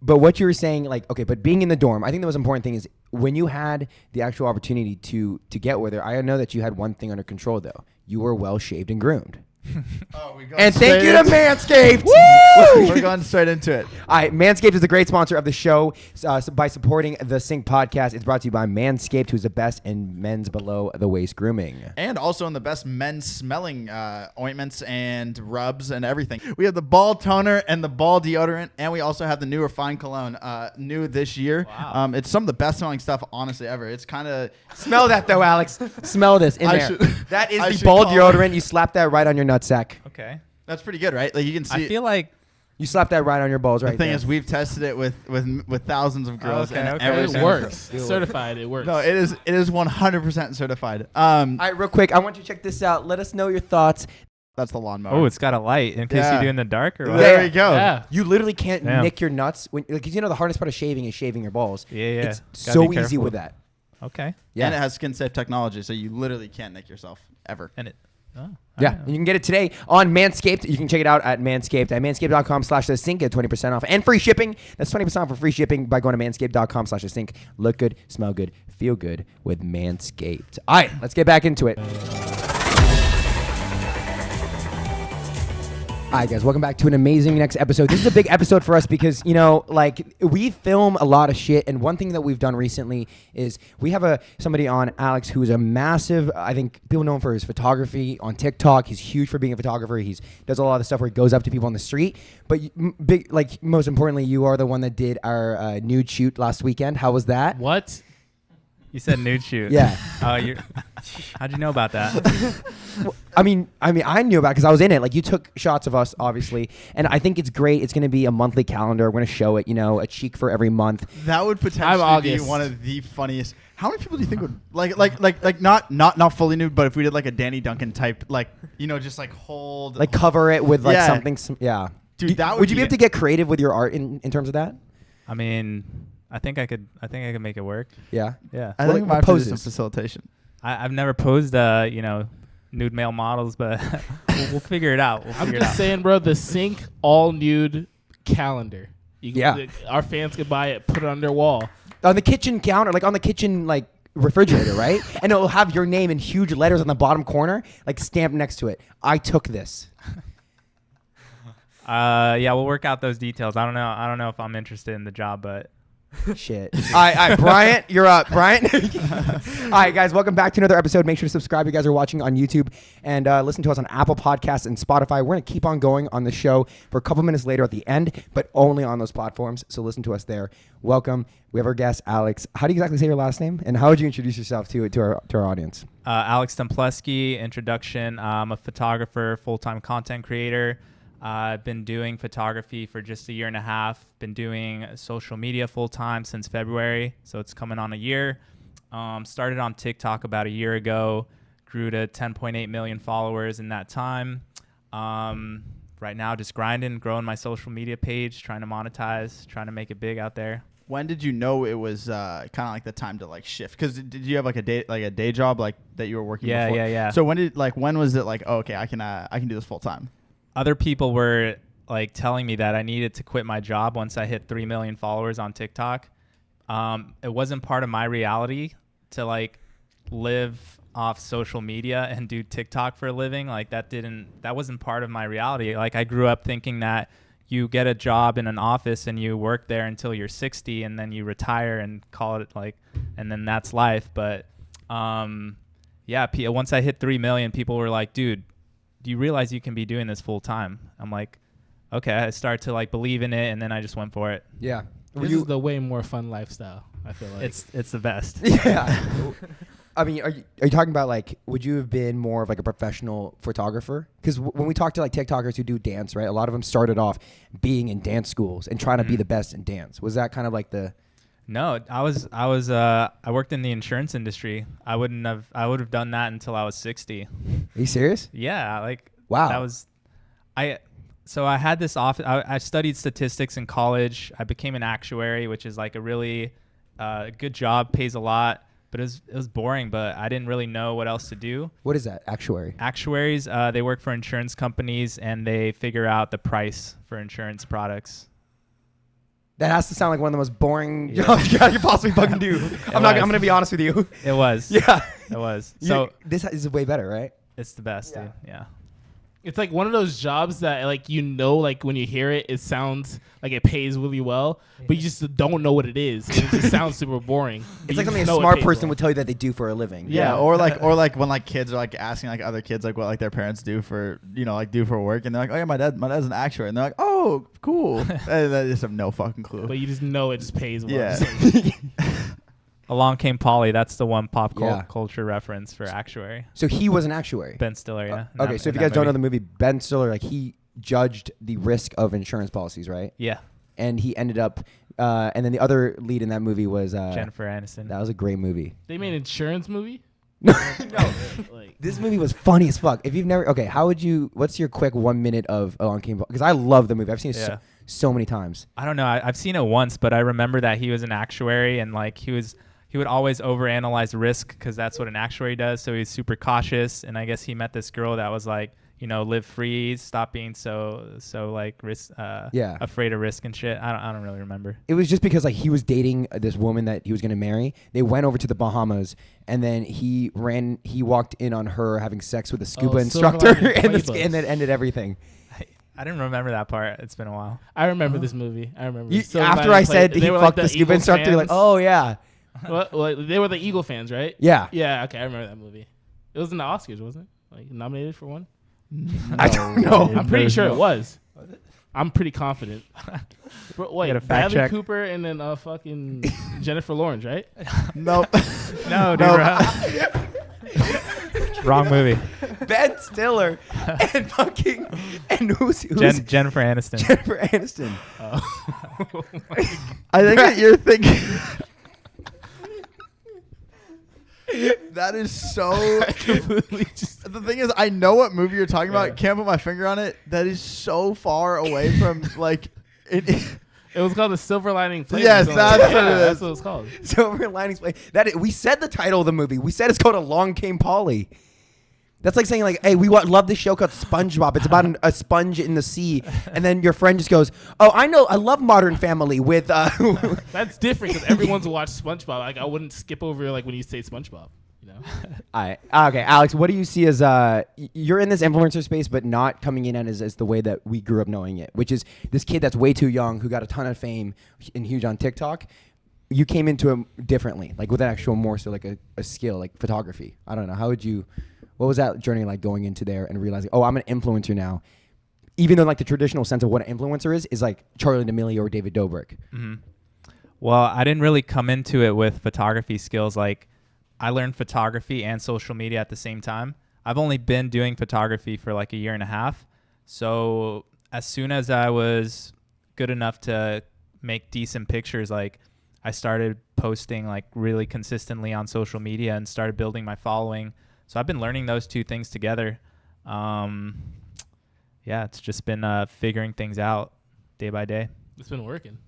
But what you were saying, like, okay, but being in the dorm, I think the most important thing is when you had the actual opportunity to get with her. I know that you had one thing under control though. You were well shaved and groomed. And thank you to Manscaped. We're going straight into it. All right, Manscaped is a great sponsor of the show. By supporting the TheSync podcast, it's brought to you by Manscaped, who's the best in men's below the waist grooming. And also in the best men's smelling ointments and rubs and everything. We have the ball toner and the ball deodorant, and we also have the new refined cologne, new this year. Wow. It's some of the best smelling stuff, honestly, ever. It's kind of... Smell that, though, Alex. Smell this in there. That is the ball deodorant. You slap that right on your nutsack. Okay. That's pretty good, right? Like you can see. I feel like you slap that right on your balls, right? The thing is, we've tested it with thousands of girls, and it works. Certified, it works. No, it is 100% certified. All right, real quick, I want you to check this out. Let us know your thoughts. That's the lawnmower. Oh, it's got a light in case you do in the dark or what? There we go. Yeah. You literally can't nick your nuts because you know the hardest part of shaving is shaving your balls. Yeah. It's so easy with that. Okay. Yeah. And it has skin safe technology, so you literally can't nick yourself ever. And it. Oh, yeah, you can get it today on Manscaped. You can check it out at Manscaped at manscaped.com/TheSync. Get 20% off and free shipping. That's 20% off for free shipping by going to manscaped.com/TheSync. Look good, smell good, feel good with Manscaped. All right, let's get back into it. All right, guys, welcome back to an amazing next episode. This is a big episode for us because, you know, like we film a lot of shit. And one thing that we've done recently is we have somebody on, Alex, who is a massive, I think people know him for his photography on TikTok. He's huge for being a photographer. He does a lot of stuff where he goes up to people on the street. But big, like most importantly, you are the one that did our nude shoot last weekend. How was that? What? You said nude shoot. Yeah. How'd you know about that? I mean, I knew about it because I was in it. Like, you took shots of us, obviously, and I think it's great. It's going to be a monthly calendar. We're going to show it, you know, a cheek for every month. That would potentially be one of the funniest. How many people do you think would like not fully nude, but if we did like a Danny Duncan type, like, you know, just like hold, like cover it with like something. Yeah, dude, would you be able to get creative with your art in terms of that? I mean, I think I could make it work. Yeah. I think I might do some facilitation. I've never posed, nude male models, but we'll figure it out. I'm just saying, bro, the TheSync all nude calendar. Our fans could buy it, put it on their wall. On the kitchen counter, like on the kitchen, like refrigerator, right? And it'll have your name in huge letters on the bottom corner, like stamped next to it. I took this. Yeah, we'll work out those details. I don't know if I'm interested in the job, but shit. All right, Bryant, you're up. Bryant. All right, guys, welcome back to another episode. Make sure to subscribe. You guys are watching on YouTube and listen to us on Apple Podcasts and Spotify. We're going to keep on going on the show for a couple minutes later at the end, but only on those platforms. So listen to us there. Welcome. We have our guest, Alex. How do you exactly say your last name? And how would you introduce yourself to our audience? Alex Stemplewski, introduction. I'm a photographer, full-time content creator. I've been doing photography for just a year and a half. Been doing social media full-time since February, so it's coming on a year. Started on TikTok about a year ago. Grew to 10.8 million followers in that time. Right now, just grinding, growing my social media page, trying to monetize, trying to make it big out there. When did you know it was kind of like the time to like shift? Because did you have like a day job like that you were working? before? Yeah. So when was it like, oh, okay, I can do this full time? Other people were like telling me that I needed to quit my job once I hit 3 million followers on TikTok. It wasn't part of my reality to like live off social media and do TikTok for a living. Like that wasn't part of my reality. Like I grew up thinking that you get a job in an office and you work there until you're 60 and then you retire and call it like, and then that's life. But once I hit 3 million, people were like, dude, do you realize you can be doing this full time? I'm like, okay. I start to like believe in it, and then I just went for it. Yeah, this is the way more fun lifestyle. I feel like it's the best. Yeah. I mean, are you talking about like, would you have been more of like a professional photographer? Because when we talk to like TikTokers who do dance, right, a lot of them started off being in dance schools and trying to be the best in dance. Was that kind of like the? No, I worked in the insurance industry. I would have done that until I was 60. Are you serious? Yeah, like wow. So I had this office. I studied statistics in college. I became an actuary, which is like a really good job, pays a lot, but it was boring. But I didn't really know what else to do. What is that, actuary? Actuaries, they work for insurance companies and they figure out the price for insurance products. That has to sound like one of the most boring jobs you could possibly fucking do. I'm gonna be honest with you. It was. Yeah. It was. So this is way better, right? it's the best, dude. Yeah. It's like one of those jobs that like like when you hear it, it sounds like it pays really well, but you just don't know what it is. And it just sounds super boring. It's like something a smart person would tell you that they do for a living. Yeah, or like when like kids are like asking like other kids like what like their parents do for do for work, and they're like, oh yeah, my dad's an actuary, and they're like, oh cool, and they just have no fucking clue. But you just know it just pays well. Yeah. Along Came Polly. That's the one pop culture reference for actuary. So he was an actuary. Ben Stiller, yeah. Okay, so if you guys don't know the movie, Ben Stiller, like he judged the risk of insurance policies, right? Yeah. And he ended up, and then the other lead in that movie was Jennifer Aniston. That was a great movie. They made an insurance movie? No. This movie was funny as fuck. If you've never, what's your quick 1 minute of Along Came Polly? Because I love the movie. I've seen it so many times. I don't know. I've seen it once, but I remember that he was an actuary, and like he would always overanalyze risk because that's what an actuary does. So he's super cautious, and I guess he met this girl that was like, live free, stop being so like risk, afraid of risk and shit. I don't really remember. It was just because like he was dating this woman that he was gonna marry. They went over to the Bahamas, and then he walked in on her having sex with a scuba instructor, and then ended everything. I didn't remember that part. It's been a while. I remember this movie. I remember. After I said he fucked the scuba instructor, you're like, oh yeah. Well, they were the Eagle fans, right? Yeah. Yeah, okay, I remember that movie. It was in the Oscars, wasn't it? Like nominated for one? I don't know. I'm pretty sure it was. I'm pretty confident. Wait, Bradley Cooper and then fucking Jennifer Lawrence, right? Nope. No, dude. Wrong movie. Ben Stiller and fucking who's Jennifer Aniston. Jennifer Aniston. Oh. I think that you're thinking. That is so. The thing is, I know what movie you're talking about. Can't put my finger on it. That is so far away from like it. It was called The Silver Lining Playbook. Yes, that's what it is. That's what it's called. Silver Linings Playbook. We said the title of the movie. We said it's called Along Came Polly. That's like saying like, hey, we love this show called SpongeBob. It's about a sponge in the sea, and then your friend just goes, oh, I know, I love Modern Family with. That's different because everyone's watched SpongeBob. Like I wouldn't skip over like when you say SpongeBob. Okay, Alex, what do you see as you're in this influencer space, but not coming in as the way that we grew up knowing it, which is this kid that's way too young who got a ton of fame and huge on TikTok. You came into it differently, like with an actual more so like a skill, like photography. I don't know. What was that journey like going into there and realizing, oh, I'm an influencer now? Even though like the traditional sense of what an influencer is like Charlie D'Amelio or David Dobrik. Mm-hmm. Well, I didn't really come into it with photography skills. Like I learned photography and social media at the same time. I've only been doing photography for like a year and a half. So as soon as I was good enough to make decent pictures, like I started posting like really consistently on social media and started building my following. So I've been learning those two things together. It's just been figuring things out day by day. It's been working.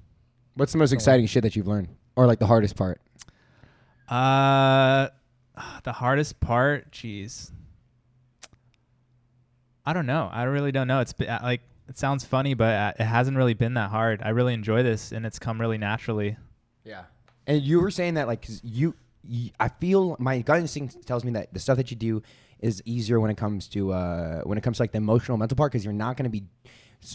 What's the most exciting shit that you've learned? Or like the hardest part? The hardest part, geez. I don't know. I really don't know. It's been, like, it sounds funny, but it hasn't really been that hard. I really enjoy this, and it's come really naturally. Yeah. And you were saying that, like, because I feel my gut instinct tells me that the stuff that you do is easier when it comes to like the emotional mental part, because you're not going to be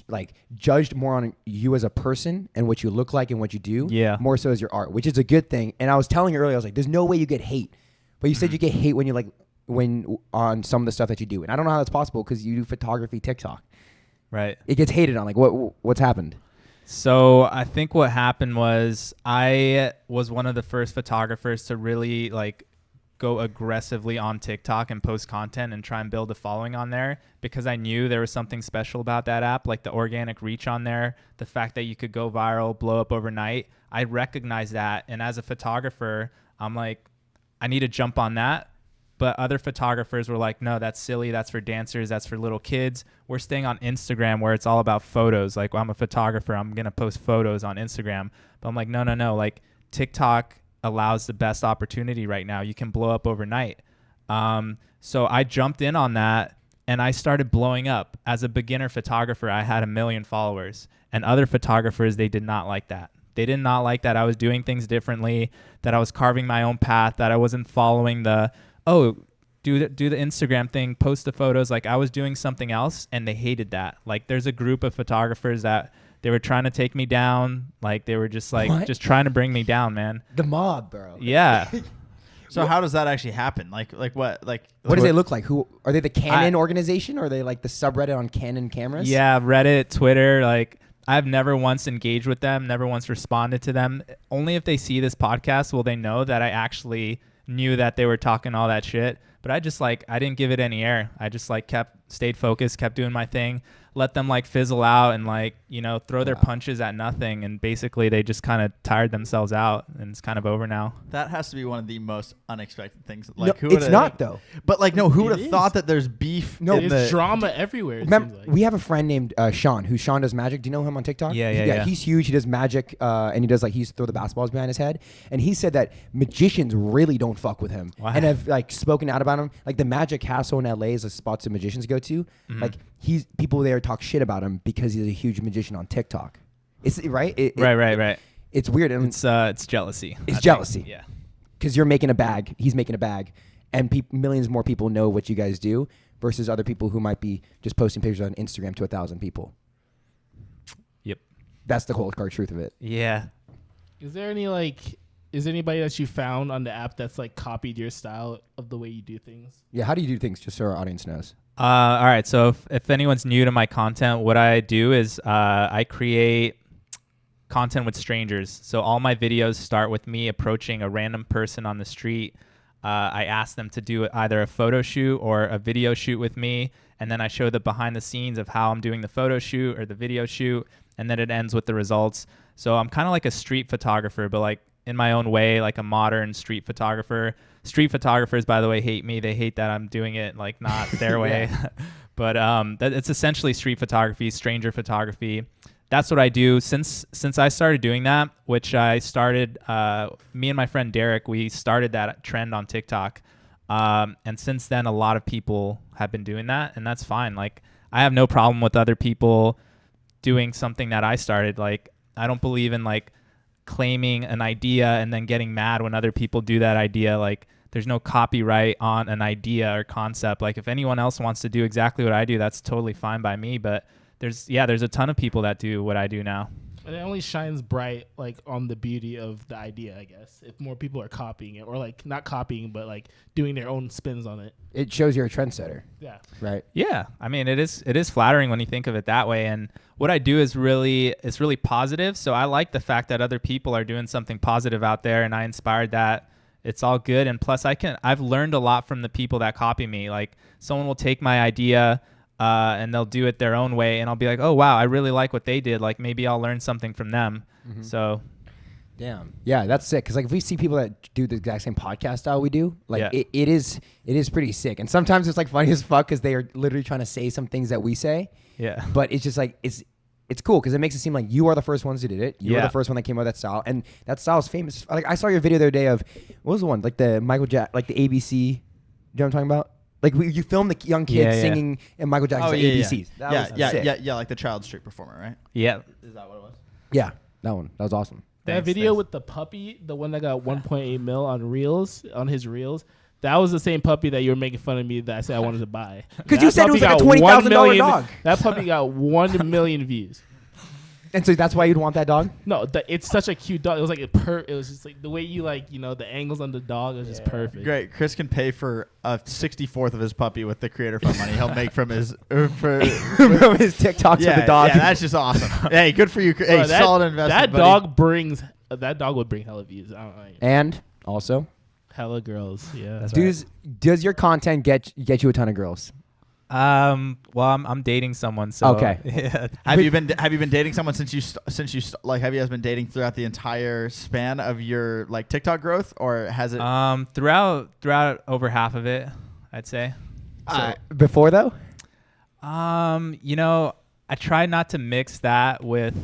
like judged more on you as a person and what you look like and what you do, more so as your art, which is a good thing. And I was telling you earlier, I was like, there's no way you get hate, but you said you get hate when on some of the stuff that you do, and I don't know how that's possible because you do photography TikTok, right? It gets hated on. Like what's happened? So I think what happened was I was one of the first photographers to really like go aggressively on TikTok and post content and try and build a following on there, because I knew there was something special about that app, like the organic reach on there, the fact that you could go viral, blow up overnight. I recognized that, and as a photographer, I'm like, I need to jump on that. But other photographers were like, no, that's silly. That's for dancers. That's for little kids. We're staying on Instagram where it's all about photos. Like, well, I'm a photographer. I'm going to post photos on Instagram. But I'm like, no. Like, TikTok allows the best opportunity right now. You can blow up overnight. So I jumped in on that, and I started blowing up. As a beginner photographer, I had 1 million followers. And other photographers, they did not like that. They did not like that I was doing things differently, that I was carving my own path, that I wasn't following the, do the Instagram thing, post the photos. Like I was doing something else, and they hated that. Like there's a group of photographers that they were trying to take me down. Like they were just like, What? just trying to bring me down, man. The mob, bro. Yeah. So how does that actually happen? Like what? Like What does they look like? Who are they? The Canon organization, or are they like the subreddit on Canon cameras? Yeah, Reddit, Twitter. Like I've never once engaged with them, never once responded to them. Only if they see this podcast will they know that I actually knew that they were talking all that shit. But I just I didn't give it any air. I just stayed focused, kept doing my thing, let them fizzle out and throw their punches at nothing. And basically they just kind of tired themselves out, and it's kind of over now. That has to be one of the most unexpected things. No, it's not though. But who would have is. thought that there's beef? No, There's drama everywhere. It Remember, seems like. we have a friend named Sean, who Sean does magic. Do you know him on TikTok? Yeah. He's huge. He does magic, and he does he used to throw the basketballs behind his head. And he said that magicians really don't fuck with him, Wow. and have spoken out about him. Like the Magic Castle in LA is a spot that magicians go to. Mm-hmm. People there talk shit about him because he's a huge magician on TikTok. It's right. Right. It's weird. And It's jealousy. It's jealousy. Yeah. because you're making a bag, he's making a bag, and millions more people know what you guys do versus other people who might be just posting pictures on Instagram to 1,000 people. Yep. That's the cold hard truth of it. Yeah. Is there any is there anybody that you found on the app that's copied your style of the way you do things? Yeah, how do you do things, just so our audience knows? All right. So if anyone's new to my content, what I do is I create content with strangers. So all my videos start with me approaching a random person on the street. I ask them to do either a photo shoot or a video shoot with me, and then I show the behind the scenes of how I'm doing the photo shoot or the video shoot, and then it ends with the results. So I'm kind of like a street photographer, but in my own way, like a modern street photographer. Street photographers, by the way, hate me. They hate that I'm doing it not their way. But it's essentially street photography, stranger photography. That's what I do. Since I started doing that, which I started, me and my friend Derek, we started that trend on TikTok. And since then, a lot of people have been doing that, and that's fine. I have no problem with other people doing something that I started. I don't believe in claiming an idea and then getting mad when other people do that idea. There's no copyright on an idea or concept. If anyone else wants to do exactly what I do, that's totally fine by me. But there's a ton of people that do what I do now. And it only shines bright on the beauty of the idea, I guess. If more people are copying it, or not copying, but doing their own spins on it. It shows you're a trendsetter. Yeah. Right. Yeah, I mean it is flattering when you think of it that way. And what I do is really positive. So I like the fact that other people are doing something positive out there, and I inspired that. It's all good. And plus I've learned a lot from the people that copy me. Someone will take my idea and they'll do it their own way, and I'll be like, oh wow, I really like what they did. Maybe I'll learn something from them. Mm-hmm. So damn, yeah, that's sick. Because if we see people that do the exact same podcast style we do, Yeah. it is pretty sick. And sometimes it's funny as fuck because they are literally trying to say some things that we say. yeah. But it's just it's cool because it makes it seem like you are the first ones who did it. You were Yeah. the first one that came out with that style, and that style is famous. I saw your video the other day of what was the one the Michael the ABC. You know what I'm talking about? You filmed the young kids Yeah. singing in Michael Jackson's ABCs. That was sick. Yeah, like the child street performer, right? Yeah. Is that what it was? Yeah, that one. That was awesome. That video with the puppy, the one that got 1.8 mil on his reels, that was the same puppy that you were making fun of me that I said I wanted to buy. Because That you said it puppy was like a got $20,000 1 million dog. That puppy got 1 million views. And so that's why you'd want that dog? No, it's such a cute dog. It was it was just the way you the angles on the dog was just perfect. Great. Chris can pay for a 64th of his puppy with the creator fund money he'll make from his From his TikToks with the dog. Yeah, that's just awesome. Hey, good for you. Hey, Bro, solid investment. That buddy. dog would bring hella views. I don't know. And also, Hella girls. Yeah. does your content get you a ton of girls? Well, I'm dating someone, so Okay. Yeah. Have you been dating someone since you have you guys been dating throughout the entire span of your Um, TikTok growth, or has it? Throughout over half of it, I'd say. Before though? I try not to mix that with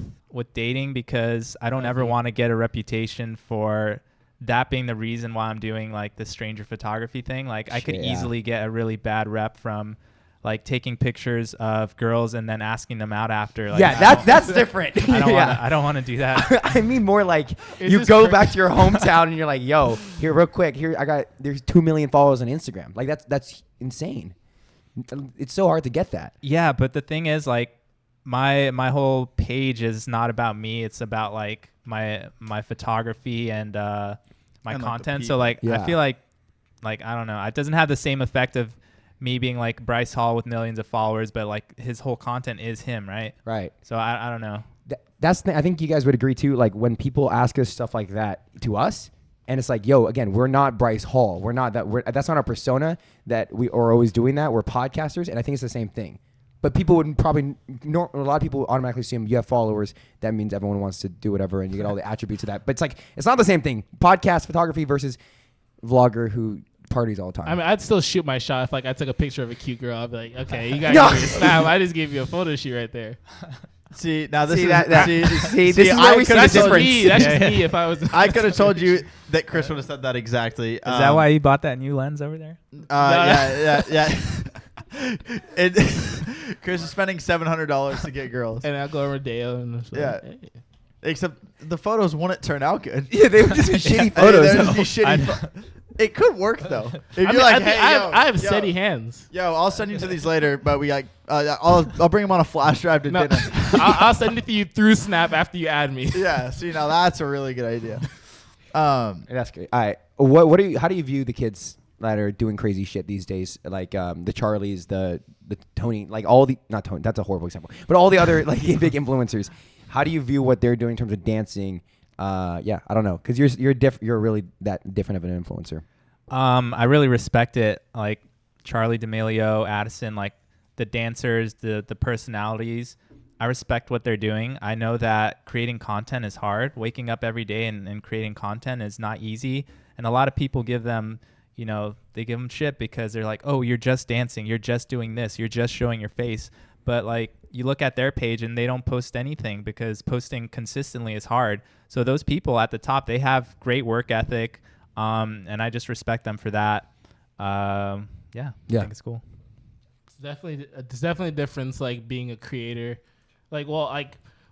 dating because I don't ever want to get a reputation for that being the reason why I'm doing the stranger photography thing. I could Yeah. easily get a really bad rep from like taking pictures of girls and then asking them out after. Like, yeah, that's different. I don't want to do that. I mean more like It's you just go back to your hometown and you're like, yo, here real quick, there's 2 million followers on Instagram. Like that's insane. It's so hard to get that. Yeah, but the thing is, like, my whole page is not about me. It's about like my photography and my And, like, the content. So people. like Yeah. I feel like I don't know. It doesn't have the same effect of me being like Bryce Hall with millions of followers, but like his whole content is him, right? Right. So I don't know. That's I think you guys would agree too. Like when people ask us stuff like that to us, and it's like, yo, again, we're not Bryce Hall. We're not that. That's not our persona that we are always doing that. We're podcasters, and I think it's the same thing. But people would probably, a lot of people automatically assume you have followers. That means everyone wants to do whatever, and you get all the attributes of that. But it's like it's not the same thing. Podcast photography versus vlogger who parties all the time. I mean, I'd still shoot my shot if like I took a picture of a cute girl. I'd be like, okay, you gotta No. give me a snap. I just gave you a photo shoot right there. See, now this See, is that- see, see, this is where we see the That's just difference. me. That's just me. If I was, I could have told you that Chris would have said that exactly. Is that why you bought that new lens over there? Yeah. Chris is spending $700 to get girls. and I go to Rodeo and it's like, Yeah. hey. Except the photos wouldn't turn out good. yeah, they would just be shitty photos. They'd just be I shitty know. It could work though. If I you're mean, like, I, think hey, I have yo, steady hands. Yo, I'll send you to these later, but we like, I'll bring them on a flash drive to No, dinner. I'll send it to you through Snap after you add me. Yeah, see, now that's a really good idea. That's great. All right, how do you view the kids that are doing crazy shit these days? Like the Charlies, the Tony, like all the not Tony. That's a horrible example, but all the other like big influencers. How do you view what they're doing in terms of dancing? Yeah, I don't know, because you're really that different of an influencer. I really respect it. Like Charlie D'Amelio, Addison, like the dancers, the personalities. I respect what they're doing. I know that creating content is hard. Waking up every day and creating content is not easy. And a lot of people give them, they give them shit because they're like, oh, you're just dancing. You're just doing this. You're just showing your face. But like you look at their page and they don't post anything because posting consistently is hard. So those people at the top, they have great work ethic. And I just respect them for that. I think it's cool. There's definitely a difference, like being a creator. Like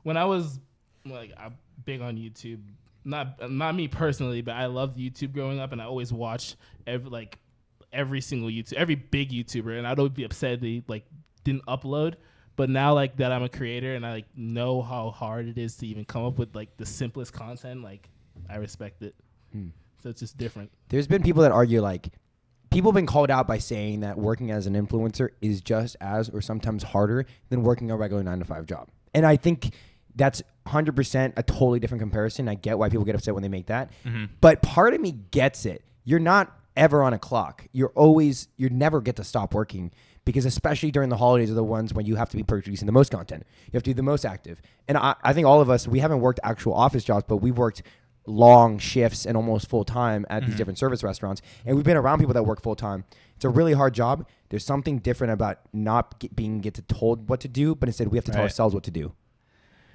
when I was like I'm big on YouTube, not me personally, but I loved YouTube growing up, and I always watched every single every big YouTuber, and I'd always be upset if they like didn't upload. But now like that I'm a creator and I like know how hard it is to even come up with like the simplest content, like I respect it. So it's just different. There's been people that argue like people have been called out by saying that working as an influencer is just as or sometimes harder than working a regular 9-to-5 job. And I think that's 100% a totally different comparison. I get why people get upset when they make that. Mm-hmm. But part of me gets it. You're not ever on a clock. You never get to stop working, because especially during the holidays are the ones when you have to be producing the most content. You have to be the most active. And I think all of us, we haven't worked actual office jobs, but we've worked long shifts and almost full time at these different service restaurants. And we've been around people that work full time. It's a really hard job. There's something different about not being told what to do, but instead we have to tell ourselves what to do.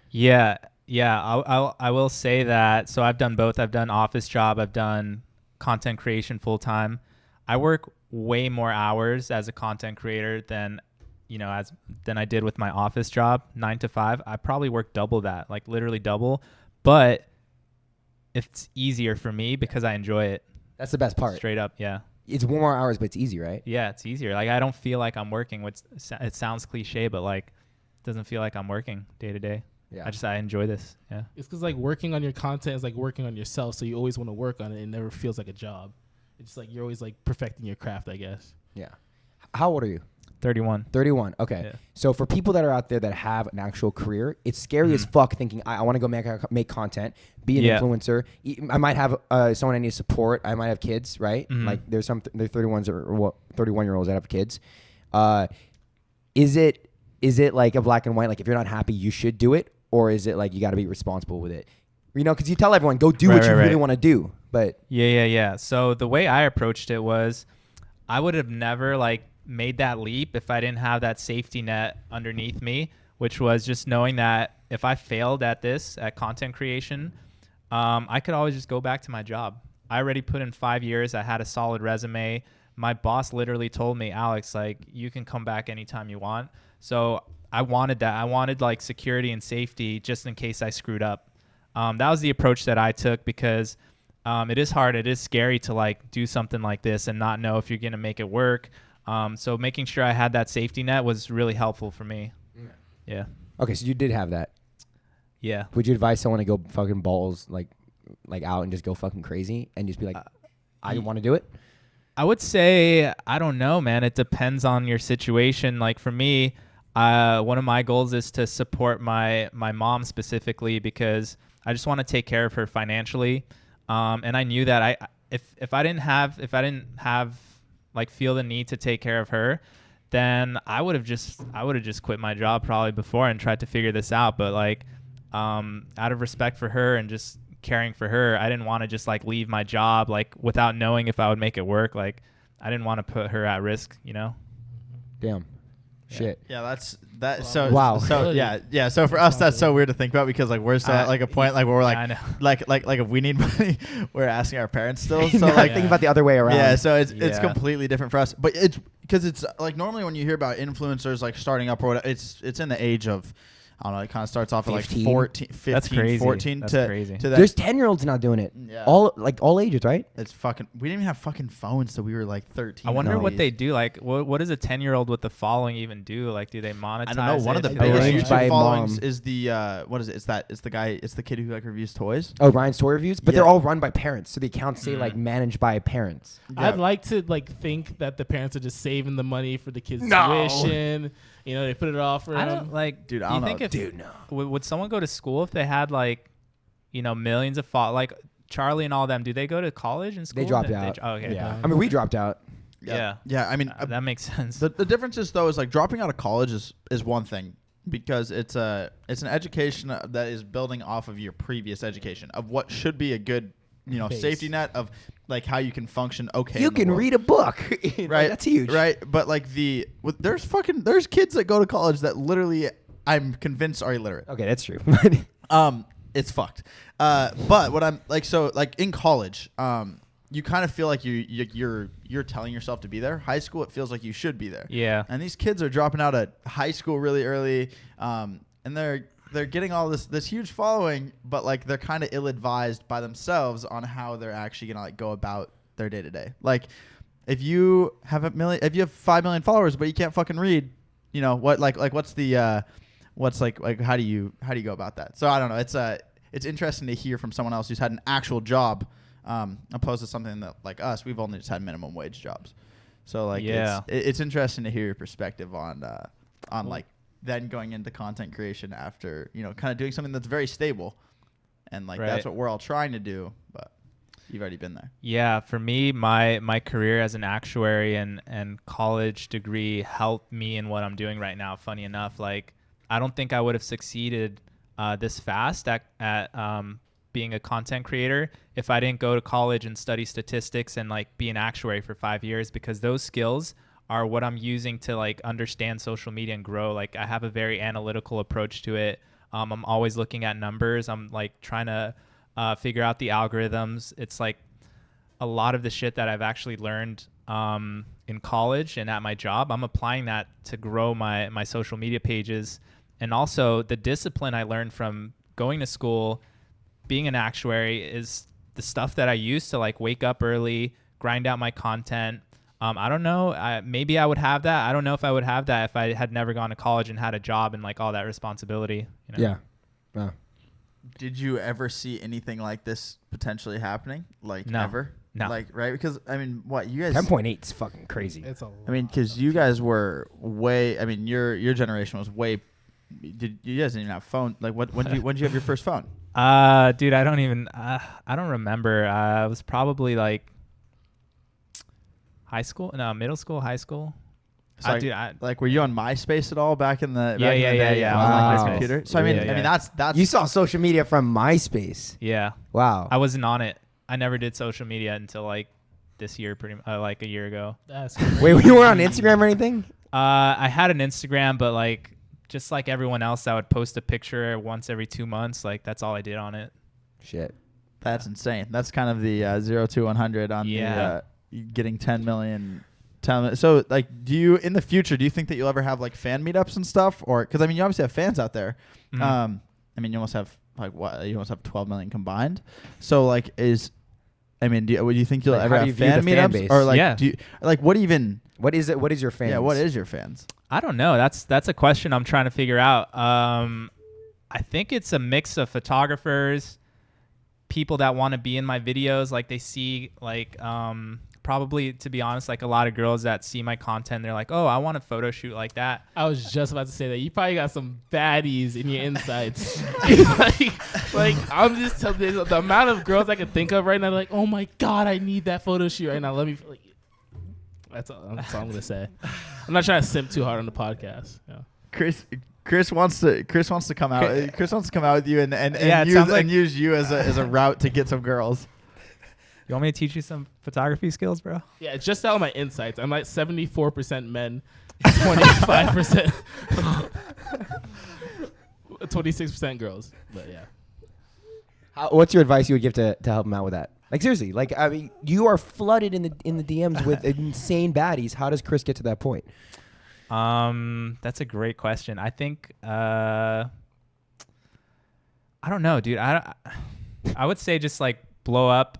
Yeah. I will say that. So I've done both. I've done office job. I've done content creation full time. I work way more hours as a content creator than I did with my office job, 9 to 5. I probably work double that, like literally double. But it's easier for me because I enjoy it. That's the best part. Straight up, yeah. It's 1 more hours, but it's easy, right? Yeah, it's easier. Like I don't feel like I'm working, which it sounds cliche, but like it doesn't feel like I'm working day to day. Yeah. I enjoy this. Yeah. It's because like working on your content is like working on yourself, so you always want to work on it. It never feels like a job. It's like you're always like perfecting your craft, I guess. Yeah. How old are you? 31. 31. Okay. Yeah. So for people that are out there that have an actual career, it's scary as fuck thinking I want to go make content, be an influencer. I might have someone I need to support. I might have kids, right? Like there's 31-year-olds that have kids. Is it like a black and white? Like if you're not happy, you should do it, or is it like you got to be responsible with it? Because you tell everyone go do what you really want to do, but Yeah. So the way I approached it was, I would have never like made that leap if I didn't have that safety net underneath me, which was just knowing that if I failed at content creation, I could always just go back to my job. I already put in 5 years. I had a solid resume. my boss literally told me, Alex, like, you can come back anytime you want. So I wanted that. I wanted like security and safety just in case I screwed up. That was the approach that I took because it is hard. It is scary to like do something like this and not know if you're going to make it work. So making sure I had that safety net was really helpful for me. Yeah. Okay, so you did have that. Yeah. Would you advise someone to go fucking balls like out and just go fucking crazy and just be like, I want to do it? I would say, I don't know, man. It depends on your situation. Like for me, one of my goals is to support my mom specifically because I just want to take care of her financially. And I knew that if I didn't have like feel the need to take care of her, then I would have just quit my job probably before and tried to figure this out. But like, out of respect for her and just caring for her, I didn't want to just like leave my job like without knowing if I would make it work. Like I didn't want to put her at risk, you know? Damn. Shit. Yeah, that's that. So Wow. So yeah. So for us, that's so weird to think about because like we're still at like a point like where we're like if we need money, we're asking our parents still. So No, like think about the other way around. Yeah. So it's completely different for us, but it's because it's like normally when you hear about influencers like starting up or whatever, it's in the age of. I don't know. It kind of starts off at like 14, 15, That's crazy. 14 That's to crazy. to that. There's 10-year-olds not doing it. Yeah. All ages, right? It's fucking. We didn't even have fucking phones till we were like 13. I wonder No. what they do. Like, what does a 10-year-old with the following even do? Like, do they monetize? I don't know. One of the it? biggest Arranged by YouTube followings mom. is the what is it? It's the guy. It's the kid who like reviews toys. Oh, Ryan's toy reviews, but Yeah. they're all run by parents, so the accounts say like managed by parents. Yeah. I'd like to like think that the parents are just saving the money for the kids' No. tuition. You know, they put it off for I them. don't like. Dude, I do you don't think know. if Dude, no. would someone go to school if they had like, millions of like Charlie and all them? Do they go to college and school? They dropped out. Okay. Yeah. I mean, we dropped out. Yeah. Yeah. I mean, That makes sense. the difference is though is like dropping out of college is one thing because it's an education that is building off of your previous education of what should be a good Base. safety net of like how you can function okay. You in the can world. read a book. Right, That's huge. Right, but like there's kids that go to college that literally I'm convinced are illiterate. Okay, that's true. It's fucked. But what I'm like, so like in college, you kind of feel like you're telling yourself to be there. High school, it feels like you should be there. Yeah. And these kids are dropping out of high school really early, and they're getting all this huge following, but like they're kind of ill-advised by themselves on how they're actually gonna like go about their day to day. Like if you have 5 million followers, but you can't fucking read, what what's the what's like how do you go about that? So I don't know. It's interesting to hear from someone else who's had an actual job, opposed to something that like us, we've only just had minimum wage jobs. So like it's interesting to hear your perspective on like then going into content creation after kind of doing something that's very stable, and like that's what we're all trying to do, but you've already been there. Yeah, for me, my career as an actuary and college degree helped me in what I'm doing right now. Funny enough, like I don't think I would have succeeded this fast at being a content creator if I didn't go to college and study statistics and like be an actuary for 5 years, because those skills are what I'm using to like understand social media and grow. Like I have a very analytical approach to it. I'm always looking at numbers. I'm like trying to figure out the algorithms. It's like a lot of the shit that I've actually learned in college and at my job, I'm applying that to grow my social media pages. And also the discipline I learned from going to school, being an actuary, is the stuff that I use to like wake up early, grind out my content. I don't know. Maybe I would have that. I don't know if I would have that if I had never gone to college and had a job and like all that responsibility. Yeah. Yeah. Did you ever see anything like this potentially happening? Like No. ever? No. Like right? Because I mean, what you guys? 10.8 is fucking crazy. It's a I mean, because you guys were way. I mean, your generation was way. Did you guys didn't even have phone? Like when did you have your first phone? Dude, I don't remember. It was probably like middle school, high school. So like, were you on MySpace at all back in the? back in the day? Yeah. I was on On MySpace. your computer. So I mean, Yeah. that's You saw social media from MySpace. Yeah. Wow. I wasn't on it. I never did social media until like this year, like a year ago. That's Wait, you weren't on Instagram or anything? I had an Instagram, but like just like everyone else, I would post a picture once every 2 months. Like that's all I did on it. Shit. That's insane. That's kind of the 0 to 100 on Yeah. getting 10 million. So like, do you in the future? Do you think that you'll ever have like fan meetups and stuff? Or because I mean, you obviously have fans out there. Mhm. I mean, you almost have like what? You almost have 12 million combined. So like, do you think you'll Like, ever how do have you view fan the fan meetups? base? Or like, Yeah. do you like what even? What is it? What is your fans? Yeah, what is your fans? I don't know. That's a question I'm trying to figure out. I think it's a mix of photographers, people that want to be in my videos. Like they see like probably, to be honest, like a lot of girls that see my content, they're like, oh, I want a photo shoot like that. I was just about to say that you probably got some baddies in your insights. like I'm just telling you, the amount of girls I can think of right now. Like, oh my god, I need that photo shoot right now. Let me. Like, that's all I'm gonna say. I'm not trying to simp too hard on the podcast. Yeah. Chris wants to come out. Chris wants to come out with you and Yeah, use you as a route to get some girls. You want me to teach you some photography skills, bro? Yeah, it's just out of my insights. I'm like 74% men, 25%, 26% girls. But yeah. What's your advice you would give to help him out with that? Like seriously, like I mean, you are flooded in the DMs with insane baddies. How does Chris get to that point? That's a great question. I think I don't know, dude. I would say just like blow up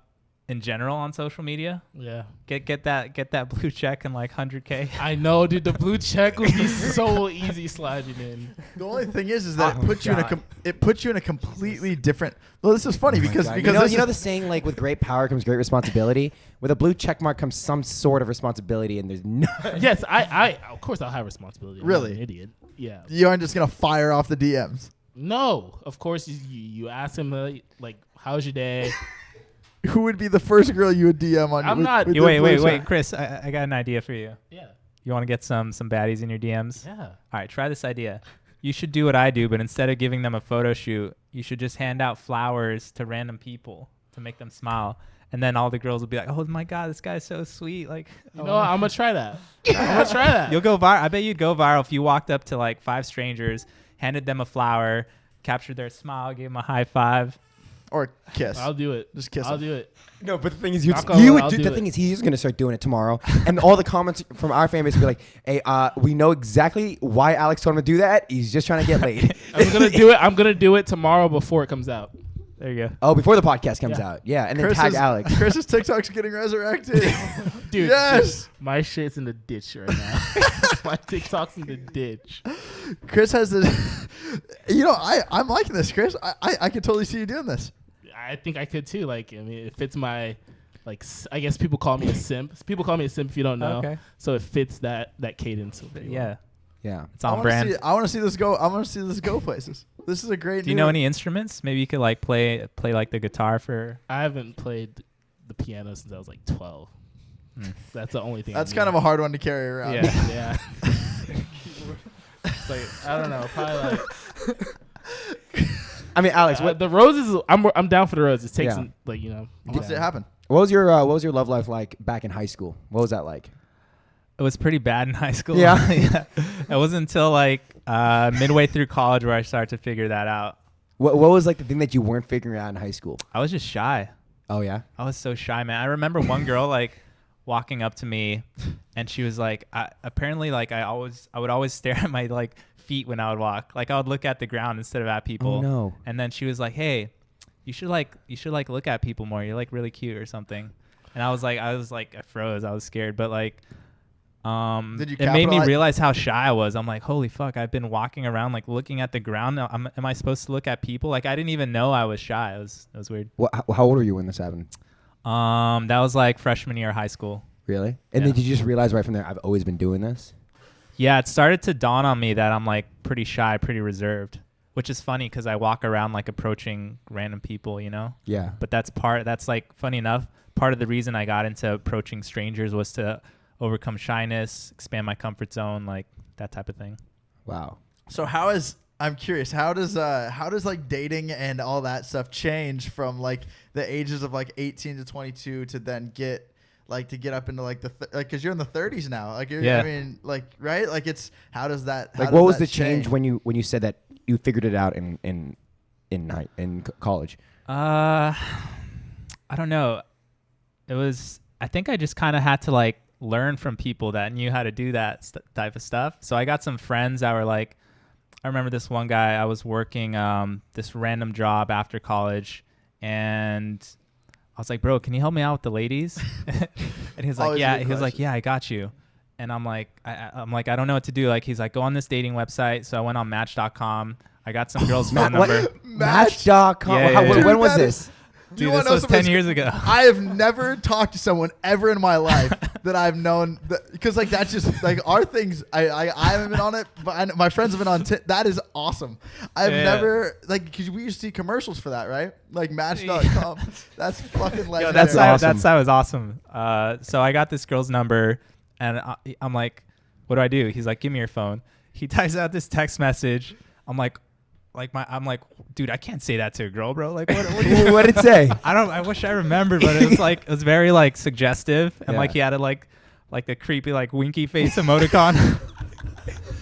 in general on social media. Yeah. Get that blue check and like 100K. I know, dude. The blue check would be so easy sliding in. The only thing is that Oh, it puts you in a completely different. Well, this is funny because you know the saying, like with great power comes great responsibility. With a blue check mark comes some sort of responsibility, and there's no. Yes, I of course I'll have responsibility. I'm Really? not an idiot. Yeah. you aren't just gonna fire off the DMs. No, of course you ask him like how's your day? Who would be the first girl you would DM on? I'm not- With Wait, Chris. I got an idea for you. Yeah. You want to get some baddies in your DMs? Yeah. All right, try this idea. You should do what I do, but instead of giving them a photo shoot, you should just hand out flowers to random people to make them smile. And then all the girls will be like, oh, my God, this guy's so sweet. Like, You know what? I'm going to try that. I'm going to try that. You'll go viral. I bet you'd go viral if you walked up to like 5 strangers, handed them a flower, captured their smile, gave them a high five. Or kiss. I'll do it. Just kiss I'll him. do it. No, but the thing is, Knock on wood, I'll the do thing it. is, he's gonna start doing it tomorrow, and all the comments from our fan base will be like, "Hey, we know exactly why Alex told him to do that. He's just trying to get laid." I'm going to do it. I'm going to do it tomorrow before it comes out. There you go. Oh, before the podcast comes Yeah. out, yeah, and then tag Alex. Chris's TikTok's getting resurrected. Dude, Yes. my shit's in the ditch right now. My TikTok's in the ditch. Chris has this. I'm liking this, Chris. I could totally see you doing this. I think I could too. Like, I mean, it fits my, like, I guess people call me a simp. People call me a simp if you don't know. Okay. So it fits that cadence. Yeah, Yeah. it's on brand. I want to see this go. I want to see this go places. This is a great. Do you know any instruments? Maybe you could like play like the guitar for. I haven't played the piano since I was like 12. That's the only thing. That's kind of a hard one to carry around. Yeah, yeah. It's like, I don't know, probably like I mean, Alex, what the roses. I'm down for the roses. It takes Yeah. some, like, you know. What's it happen? was your love life like back in high school? What was that like? It was pretty bad in high school. Yeah. Yeah. It wasn't until like midway through college where I started to figure that out. What was like the thing that you weren't figuring out in high school? I was just shy. Oh yeah. I was so shy, man. I remember one girl like walking up to me, and she was like, apparently like I would always stare at my like feet when I would walk. Like I would look at the ground instead of at people. Oh no. And then she was like, hey, you should like look at people more. You're like really cute or something. And I was like, I froze. I was scared, but like. Did you it made me capitalize- realize how shy I was. I'm like, holy fuck, I've been walking around like looking at the ground. Now, am I supposed to look at people? Like I didn't even know I was shy. It was weird. How old were you when this happened? That was like freshman year of high school. Really? And Yeah. then did you just realize right from there, I've always been doing this? Yeah, it started to dawn on me that I'm like pretty shy, pretty reserved, which is funny because I walk around like approaching random people, you know? Yeah. But that's like funny enough. Part of the reason I got into approaching strangers was to overcome shyness, expand my comfort zone, like that type of thing. Wow. So I'm curious, how does like dating and all that stuff change from like the ages of like 18 to 22 to then get up into like because you're in the 30s now, like you're, Yeah. I mean, like, right, like it's how does that Like what was the change when you said that you figured it out in college? I don't know. It was I think I just kind of had to like learn from people that knew how to do that type of stuff. So I got some friends that were like, I remember this one guy, I was working this random job after college, and I was like, bro, can you help me out with the ladies? And he's like, yeah. He was like, yeah, I got you. And I'm like, I don't know what to do. Like, he's like, go on this dating website. So I went on Match.com. I got some girl's phone number. Match.com. Yeah. When was this? Dude, this was 10 years ago. I have never talked to someone ever in my life that I've known because like that's just like our things. I haven't been on it, but my friends have been on. That is awesome. I've never like because we used to see commercials for that, right? Like Match.com. That's fucking legendary. Yo, that's awesome. That was awesome. So I got this girl's number, and I'm like, what do? He's like, give me your phone. He types out this text message. I'm like, dude, I can't say that to a girl, bro. Like, what did it say? I wish I remembered, but it was like, it was very like suggestive. And like, he had like the creepy, like winky face emoticon.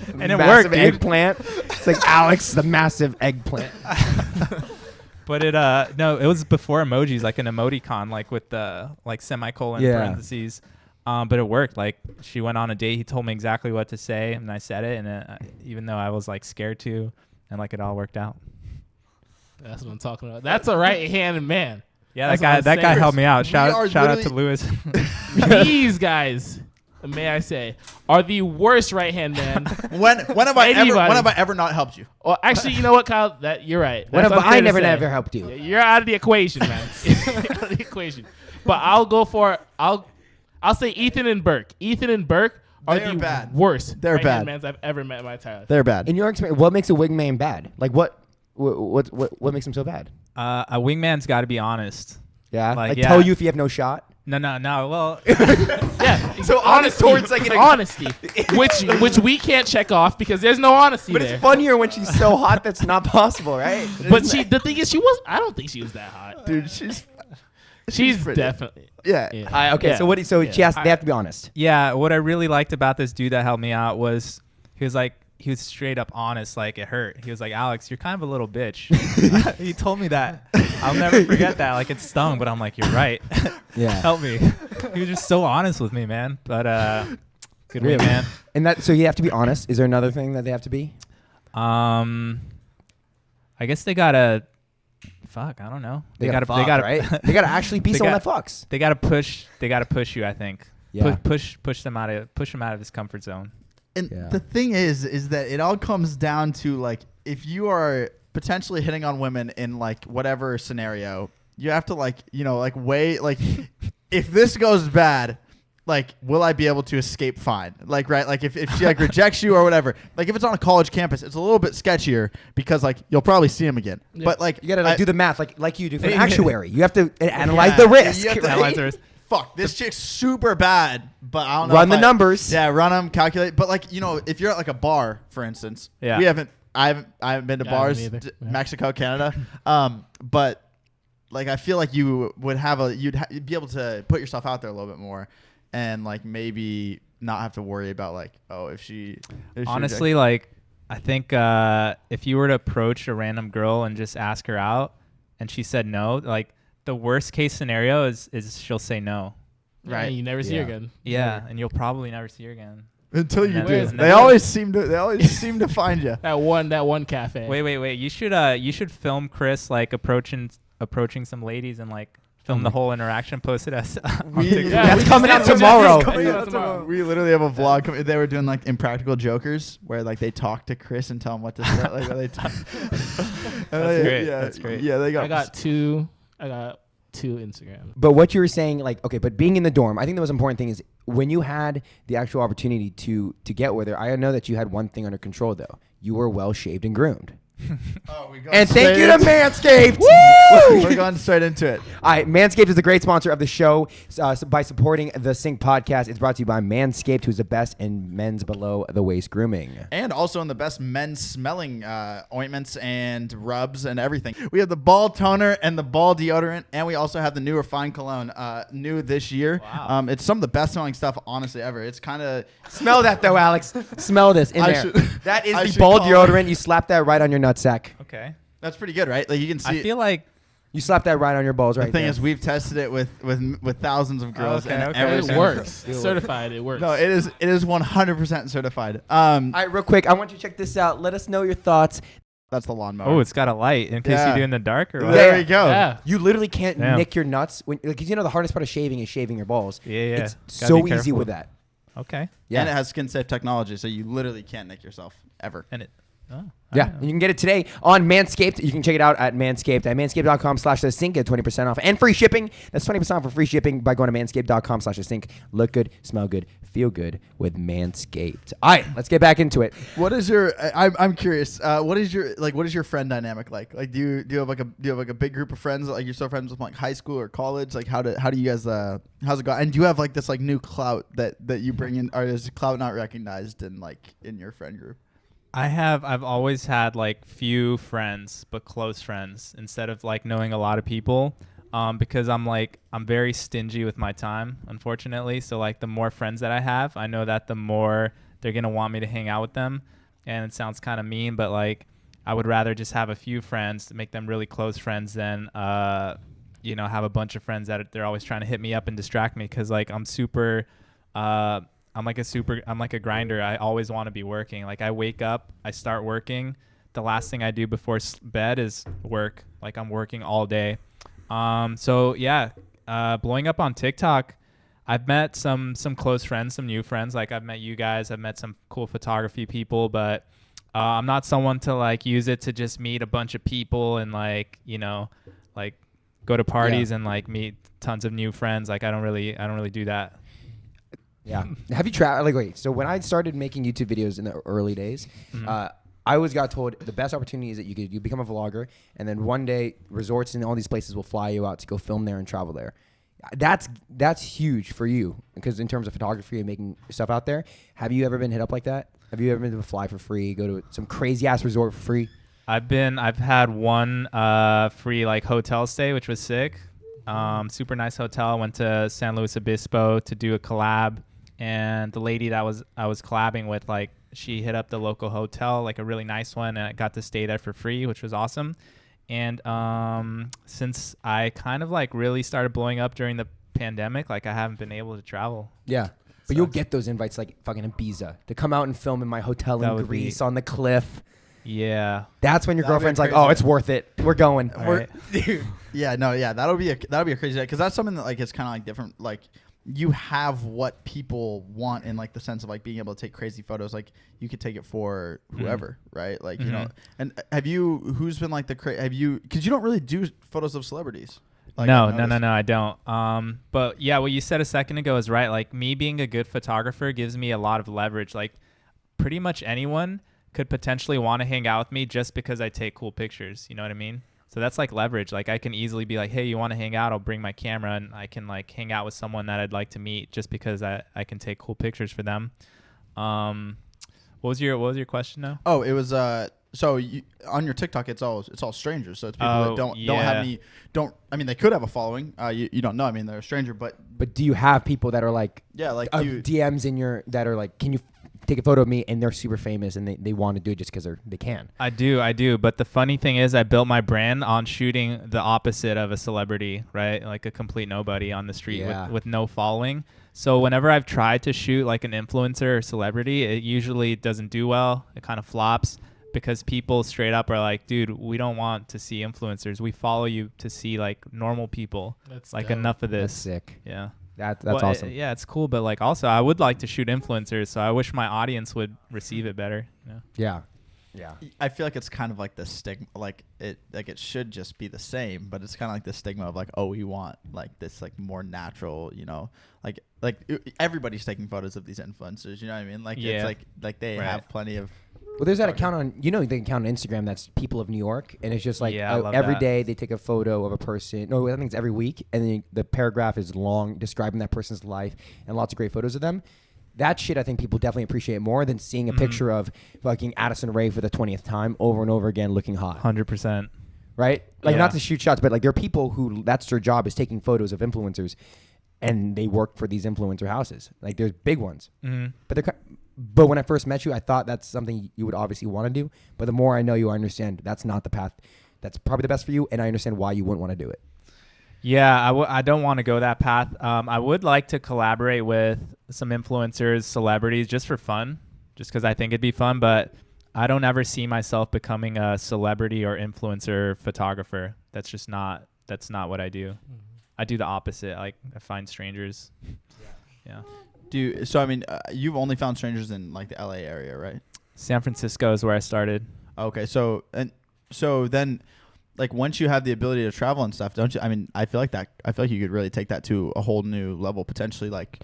And it massive worked, dude. Eggplant. It's like Alex, the massive eggplant. But no, it was before emojis, like an emoticon, like with the like semicolon parentheses. But it worked. Like, she went on a date. He told me exactly what to say, and I said it. And even though I was like scared to, and like it all worked out. That's what I'm talking about. That's a right-handed man. Yeah, that guy helped me out. Shout out to Lewis. These guys, may I say, are the worst right-hand man. When have I ever not helped you? Well, actually, you know what, Kyle? That you're right. When have I never helped you? You're out of the equation, man. Out of the equation. But I'll say Ethan and Burke. Ethan and Burke are the worst right-hand mans I've ever met in my entire life. They're bad. In your experience, what makes a wingman bad? Like what makes him so bad? A wingman's got to be honest. Yeah, like tell you if you have no shot. No. Well, yeah. So honesty, towards like honesty, which we can't check off because there's no honesty but there. It's funnier when she's so hot that's not possible, right? But the thing is, I don't think she was that hot, dude. She's definitely. Yeah. Okay. So what? So they have to be honest. Yeah. What I really liked about this dude that helped me out was he was straight up honest. Like, it hurt. He was like, Alex, you're kind of a little bitch. He told me that. I'll never forget that. Like, it stung, but I'm like, you're right. Yeah. Help me. He was just so honest with me, man. But good way, man. And so you have to be honest. Is there another thing that they have to be? I guess they gotta. Fuck, I don't know. They gotta right? They gotta actually be someone that fucks. They gotta push you, I think. Yeah. Push him out of his comfort zone. And the thing is that it all comes down to like if you are potentially hitting on women in like whatever scenario, you have to like, you know, like weigh like if this goes bad, like will I be able to escape fine? Like right, like if she like rejects you or whatever. Like if it's on a college campus, it's a little bit sketchier because like you'll probably see him again. Yeah. But like you gotta do the math like you do for an actuary. You have to analyze the risk. Analyze the risk. Fuck, this chick's super bad, but I don't know. Run the numbers. Yeah, run them, calculate. But like, you know, if you're at like a bar, for instance, I haven't been to bars, Mexico, Canada. But like, I feel like you would you'd be able to put yourself out there a little bit more, and like maybe not have to worry about like, oh, if she honestly, like, I think if you were to approach a random girl and just ask her out, and she said no, like. The worst case scenario is she'll say no. Right. You never see her again. Yeah, and you'll probably never see her again. Until you do. They always seem to find you. That one cafe. Wait. You should film Chris like approaching some ladies and like film the whole interaction, post it as that's coming out tomorrow. We literally have a vlog. They were doing like Impractical Jokers where like they talk to Chris and tell him what to say. Like they talk. That's great. That's great. Yeah, I got two Instagram. But what you were saying, like, okay, but being in the dorm, I think the most important thing is when you had the actual opportunity to get with her. I know that you had one thing under control though. You were well shaved and groomed. And thank you to Manscaped. Woo! We're going straight into it. All right, Manscaped is a great sponsor of the show. By supporting the Sync podcast, it's brought to you by Manscaped, who's the best in men's below the waist grooming, and also in the best men's smelling ointments and rubs and everything. We have the ball toner and the ball deodorant, and we also have the new refined cologne, new this year. Wow. It's some of the best smelling stuff, honestly, ever. It's kind of smell that though, Alex. Smell this in there. That is the ball deodorant. You slap that right on your nutsack. Okay. That's pretty good, right? Like you can see. I feel like You slap that right on your balls right The thing there. is, we've tested it with thousands of girls, Okay, and okay. every It single works. Certified. It works. No, it is 100% certified. All right, real quick, I want you to check this out. Let us know your thoughts. That's the lawnmower. Oh, it's got a light in case Yeah. you do in the dark or what? There Yeah. we go. Yeah. You literally can't Damn. nick your nuts because you know the hardest part of shaving is shaving your balls. Yeah, yeah. It's Gotta so be easy careful. with that. Okay. Yeah. And it has skin safe technology, so you literally can't nick yourself ever. And it. Oh, Yeah, I don't know. you can get it today on Manscaped. You can check it out at Manscaped at manscaped.com/TheSync. Get 20% off and free shipping. That's 20% off for free shipping by going to manscaped.com/TheSync. Look good, smell good, feel good with Manscaped. All right, let's get back into it. What is your? I'm curious. What is your friend dynamic like? Like, do you have like a big group of friends? Like, you're still friends with like high school or college? Like, how do you guys? How's it go? And do you have like this like new clout that you bring in, or is clout not recognized in your friend group? I've always had like few friends, but close friends instead of like knowing a lot of people. Because I'm very stingy with my time, unfortunately. So like the more friends that I have, I know that the more they're going to want me to hang out with them. And it sounds kind of mean, but like I would rather just have a few friends to make them really close friends than, have a bunch of friends that they're always trying to hit me up and distract me. Cause like I'm like a grinder. I always want to be working. Like I wake up, I start working. The last thing I do before bed is work. Like I'm working all day. Blowing up on TikTok, I've met some close friends, some new friends. Like I've met you guys, I've met some cool photography people, but I'm not someone to like use it to just meet a bunch of people and like go to parties and like meet tons of new friends. Like I don't really do that. Yeah. Have you tried? So when I started making YouTube videos in the early days, I always got told the best opportunity is that you become a vlogger, and then one day resorts and all these places will fly you out to go film there and travel there. That's huge for you because in terms of photography and making stuff out there. Have you ever been hit up like that? Have you ever been to fly for free, go to some crazy ass resort for free? I've had one free like hotel stay, which was sick. Super nice hotel. I went to San Luis Obispo to do a collab, and the lady that I was collabing with, like, she hit up the local hotel, like a really nice one, and I got to stay there for free, which was awesome. And since I kind of like really started blowing up during the pandemic, like I haven't been able to travel. Yeah. But you'll get those invites like fucking Ibiza to come out and film in my hotel That in would be- Greece on the cliff. Yeah. That's when your That'd be girlfriend's like, crazy. "Oh, it's worth it. We're going." All right. Dude. Yeah, no, yeah, that'll be a crazy, because that's something that like is kind of like different. Like, you have what people want in like the sense of like being able to take crazy photos. Like you could take it for whoever, right? Like you know. And who's been like because you don't really do photos of celebrities. Like, No, I've noticed. I don't. But yeah, what you said a second ago is right. Like me being a good photographer gives me a lot of leverage. Like pretty much anyone could potentially want to hang out with me just because I take cool pictures. You know what I mean? So that's like leverage. Like I can easily be like, hey, you want to hang out? I'll bring my camera and I can like hang out with someone that I'd like to meet just because I can take cool pictures for them. What was your question now? Oh, it was so on your TikTok it's all strangers. So it's people that don't have any they could have a following. You don't know. I mean, they're a stranger, but But do you have people that are like yeah, like DMs in your that are like, "Can you take a photo of me?" and they're super famous and they want to do it just because they can? I do. But the funny thing is I built my brand on shooting the opposite of a celebrity, right? Like a complete nobody on the street with no following. So whenever I've tried to shoot like an influencer or celebrity, it usually doesn't do well. It kind of flops because people straight up are like, dude, we don't want to see influencers. We follow you to see like normal people. That's like dope. enough of That's this. sick. Yeah. That's Well, awesome. yeah, it's cool. But like also I would like to shoot influencers. So I wish my audience would receive it better. You know? Yeah. Yeah. I feel like it's kind of like the stigma, like it should just be the same, but it's kind of like the stigma of like, oh, we want like this like more natural, you know, like everybody's taking photos of these influencers, you know what I mean? Like Yeah. it's like they Right. have plenty of. Well, there's that account on, the account on Instagram that's People of New York, and it's just like Yeah, I love every that. day they take a photo of a person. No, I think it's every week, and then the paragraph is long describing that person's life and lots of great photos of them. That shit I think people definitely appreciate more than seeing a picture of fucking Addison Rae for the 20th time over and over again looking hot. 100%. Right? Like, Yeah. not to shoot shots, but like there are people who that's their job is taking photos of influencers, and they work for these influencer houses. Like there's big ones. But when I first met you, I thought that's something you would obviously want to do. But the more I know you, I understand that's not the path that's probably the best for you, and I understand why you wouldn't want to do it. Yeah, I don't want to go that path. I would like to collaborate with some influencers, celebrities, just for fun, just because I think it'd be fun. But I don't ever see myself becoming a celebrity or influencer photographer. That's not what I do. Mm-hmm. I do the opposite. I find strangers. Yeah. You've only found strangers in like the LA area, right? San Francisco is where I started. Okay, so then, like, once you have the ability to travel and stuff, don't you? I mean, I feel like you could really take that to a whole new level, potentially, like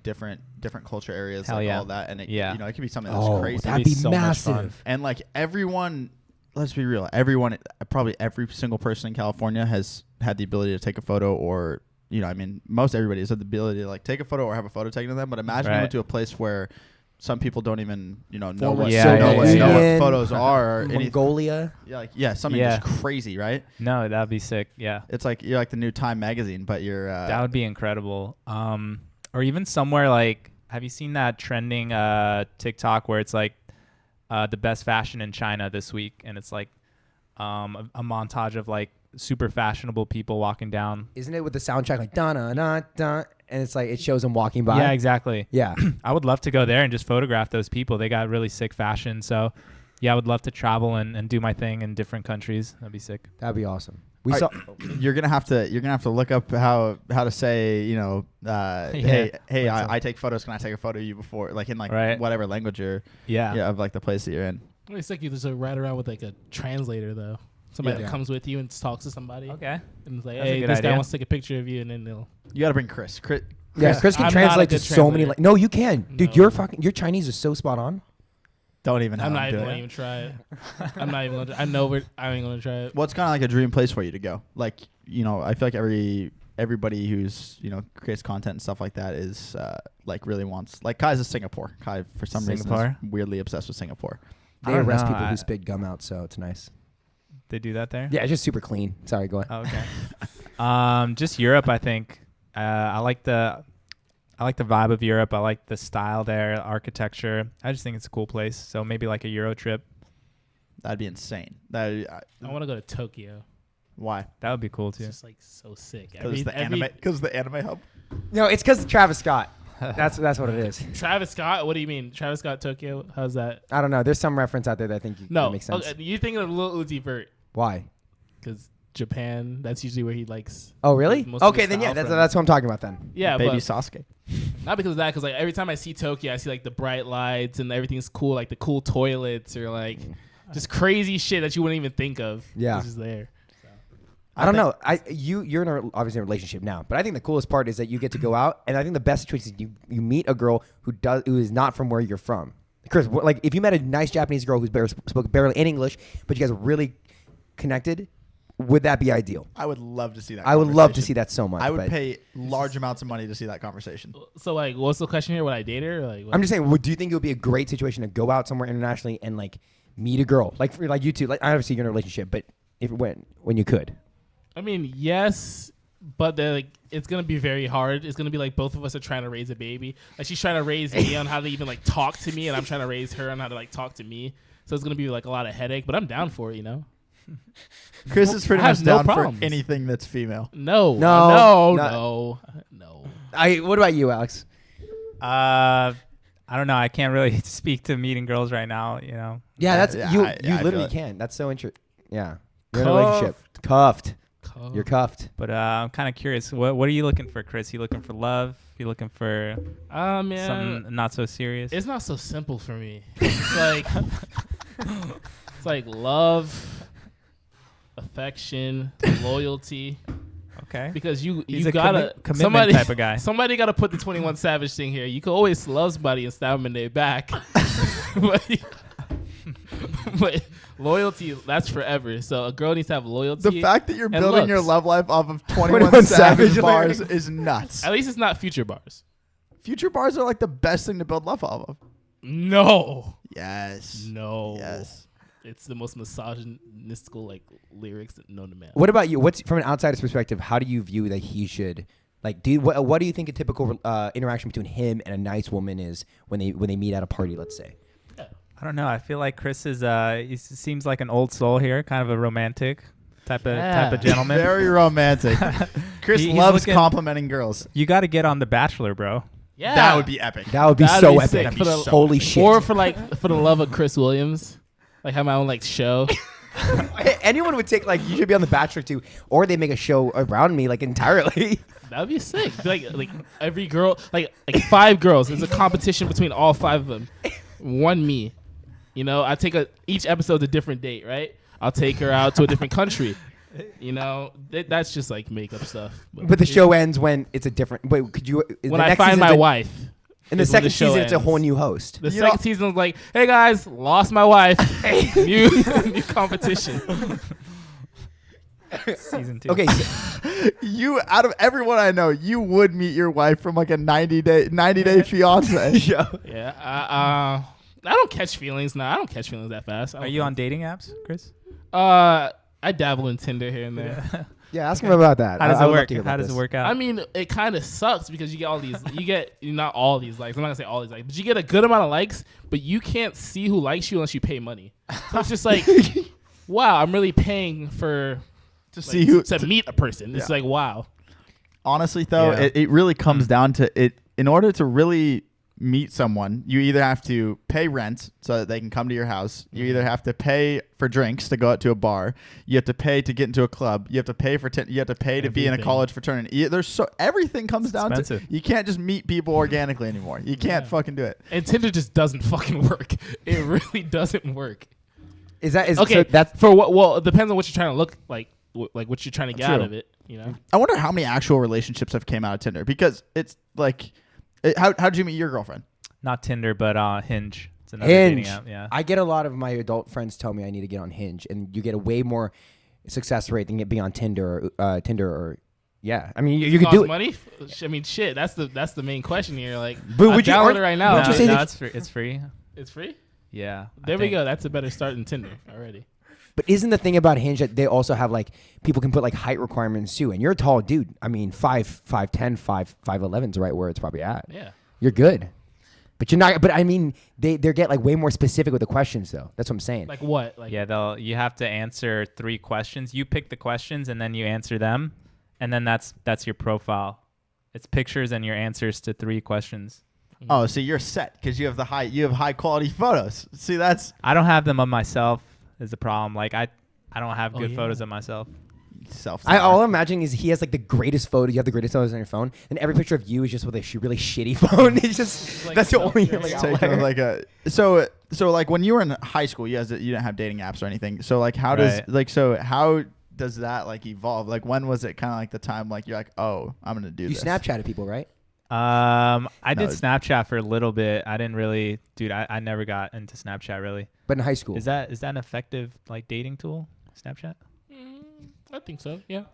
different culture areas, Hell like yeah. all that, and it could be something Oh, that's crazy. that'd be so massive. much fun. And like everyone, let's be real, probably every single person in California has had the ability to take a photo, or most everybody has had the ability to like take a photo or have a photo taken of them. But imagine you went to a place where some people don't even know what photos are. Or Mongolia. Something just crazy, right? No, that'd be sick. Yeah, it's like you're like the new Time magazine, but you're that would be incredible. Or even somewhere like, have you seen that trending TikTok where it's like the best fashion in China this week, and it's like a montage of like super fashionable people walking down. Isn't it with the soundtrack like da da da da, and it's like it shows them walking by? Yeah, exactly. Yeah, I would love to go there and just photograph those people. They got really sick fashion, so yeah, I would love to travel and do my thing in different countries. That'd be sick. That'd be awesome. You're gonna have to look up how to say hey I take photos. Can I take a photo of you before, like in like whatever language you're of like the place that you're in. It's like you just ride around with like a translator though. Somebody that comes with you and talks to somebody. Okay. And it's like, hey, this guy wants to take a picture of you, and then they'll. You got to bring Chris. Chris can translate to so many. No, you can, dude. Your Chinese is so spot on. Don't even. I'm not even going to try it. I'm not even. I know I ain't going to try it. Well, it's kind of like a dream place for you to go. Like I feel like everybody who's creates content and stuff like that is like really wants. Like Kai's a Singapore. Kai for some reason is weirdly obsessed with Singapore. They arrest people who spit gum out, so it's nice. They do that there? Yeah, it's just super clean. Sorry, go ahead. Oh, okay. Just Europe, I think. I like the vibe of Europe. I like the style there, architecture. I just think it's a cool place. So maybe like a Euro trip. That'd be insane. I want to go to Tokyo. Why? That would be cool too. It's just like so sick. Because the anime hub. No, it's because Travis Scott. That's what it is. Travis Scott? What do you mean? Travis Scott Tokyo? How's that? I don't know. There's some reference out there that I think that makes sense. Okay, you're thinking of Lil Uzi Vert. Why? Because Japan, that's usually where he likes. Oh, really? Okay, then that's what I'm talking about then. Yeah, Baby Sasuke. Not because of that, because like every time I see Tokyo, I see like the bright lights and everything's cool, like the cool toilets or like just crazy shit that you wouldn't even think of. Yeah, it's just there. So. I don't know. You're obviously in a relationship now, but I think the coolest part is that you get to go out, and I think the best situation is you meet a girl who is not from where you're from. Chris, like if you met a nice Japanese girl who spoke barely any English, but you guys are really connected, would that be ideal? I would love to see that. I would love to see that so much. I would pay large amounts of money to see that conversation. So like, what's the question here? Would I date her? Or like, I'm just saying, do you think it would be a great situation to go out somewhere internationally and like meet a girl, like for like you two? Like obviously you're in a relationship, but when you could. I mean, yes, but like it's gonna be very hard. It's gonna be like both of us are trying to raise a baby. Like she's trying to raise me on how to even like talk to me, and I'm trying to raise her on how to like talk to me. So it's gonna be like a lot of headache, but I'm down for it, Chris is pretty much down for anything that's female. No. What about you, Alex? I don't know. I can't really speak to meeting girls right now. Yeah, you literally can. That's so interesting. Yeah, you're in a relationship. Cuffed. You're cuffed. But I'm kind of curious. What are you looking for, Chris? You looking for love? You looking for something not so serious? It's not so simple for me. It's like it's like love, affection, loyalty. Okay. Because you He's gotta commitment type of guy. Somebody gotta put the 21 Savage thing here. You can always love somebody and stab them in their back, but loyalty, that's forever. So a girl needs to have loyalty. The fact that you're building your love life off of 21 Savage bars is nuts. At least it's not Future bars. Future bars are like the best thing to build love off of. No. Yes. No. Yes. It's the most misogynistical like lyrics known to man. What about you? What's from an outsider's perspective? How do you view that he should like? What do you think a typical interaction between him and a nice woman is when they meet at a party? Let's say. I don't know. I feel like Chris is he seems like an old soul here, kind of a romantic type of gentleman. Very romantic. Chris He's loves looking- complimenting girls. You got to get on The Bachelor, bro. Yeah, That would be epic. That would be That'd so be epic. sick. That'd be so Holy epic. shit. Or for the love of Chris Williams, like have my own like show. Anyone would take, like, you should be on The Bachelor too, or they make a show around me, like, entirely. That'd be sick. Like every girl, like 5 girls. It's a competition between all 5 of them. One me. You know, I take each episode's a different date, right? I'll take her out to a different country. You know, that's just like makeup stuff. But the show ends when it's a different. Wait, could you? when I find my wife. In the is when second show season, it's a ends. whole new host. The second season was like, hey guys, lost my wife. new competition. Season 2. Okay, so, You, out of everyone I know, you would meet your wife from like a 90-day fiance. Yeah. I don't catch feelings now. I don't catch feelings that fast. Are you on dating apps, Chris? I dabble in Tinder here and there. yeah, ask him about that. How does I it would love work? to hear about How does this. it work out? I mean, it kind of sucks because you get all these. You get not all these likes. I'm not gonna say all these likes, but you get a good amount of likes. But you can't see who likes you unless you pay money. So it's just like, wow, I'm really paying for To like, see who. to meet a person. It's Yeah. like wow. Honestly, though, Yeah. it really comes down to it. In order to really meet someone, you either have to pay rent so that they can come to your house. You either have to pay for drinks to go out to a bar. You have to pay to get into a club. You have to pay for you have to pay to be in a Everything. college fraternity. There's everything comes down expensive. to you can't just meet people organically anymore. You can't fucking do it. And Tinder just doesn't fucking work. It really doesn't work. Is Okay, so that's for what? Well, it depends on what you're trying to look like what you're trying to get out True. of it. You know. I wonder how many actual relationships have came out of Tinder because it's like, how did you meet your girlfriend? Not Tinder, but Hinge. It's another dating Hinge. app. Yeah. I get a lot of my adult friends tell me I need to get on Hinge, and you get a way more success rate than being on Tinder. Yeah. I mean, you could Cost do it. money. I mean, shit. That's the main question here. Like, But I would you- download aren't- it right now. would you no, say no, that- it's free. It's free. It's free? Yeah. I There we think. go. That's a better start than Tinder already. But isn't the thing about Hinge that they also have, like, people can put, like, height requirements too? And you're a tall dude. I mean, 5'10", 5'11" is right where it's probably at. Yeah. You're good. But you're not. But I mean, they get like way more specific with the questions, though. That's what I'm saying. Like what? Like Yeah, you have to answer 3 questions. You pick the questions and then you answer them, and then that's your profile. It's pictures and your answers to 3 questions. Oh, so you're set because you have high quality photos. See, that's I don't have them of myself. Is the problem? Like I don't have good yeah. photos of myself. self. All I'm imagining is he has like the greatest photo. You have the greatest photos on your phone, and every picture of you is just with a really shitty phone. It's just Like that's the only self- like, Taking outlier. like a so like when you were in high school, you didn't have dating apps or anything. So like how does that like evolve? Like when was it kind of like the time like you're like, oh, I'm gonna do You this? Snapchatted people, right? I did No. Snapchat for a little bit. I didn't really, dude. I never got into Snapchat really. But in high school, Is that an effective like dating tool? Snapchat? I think so. Yeah.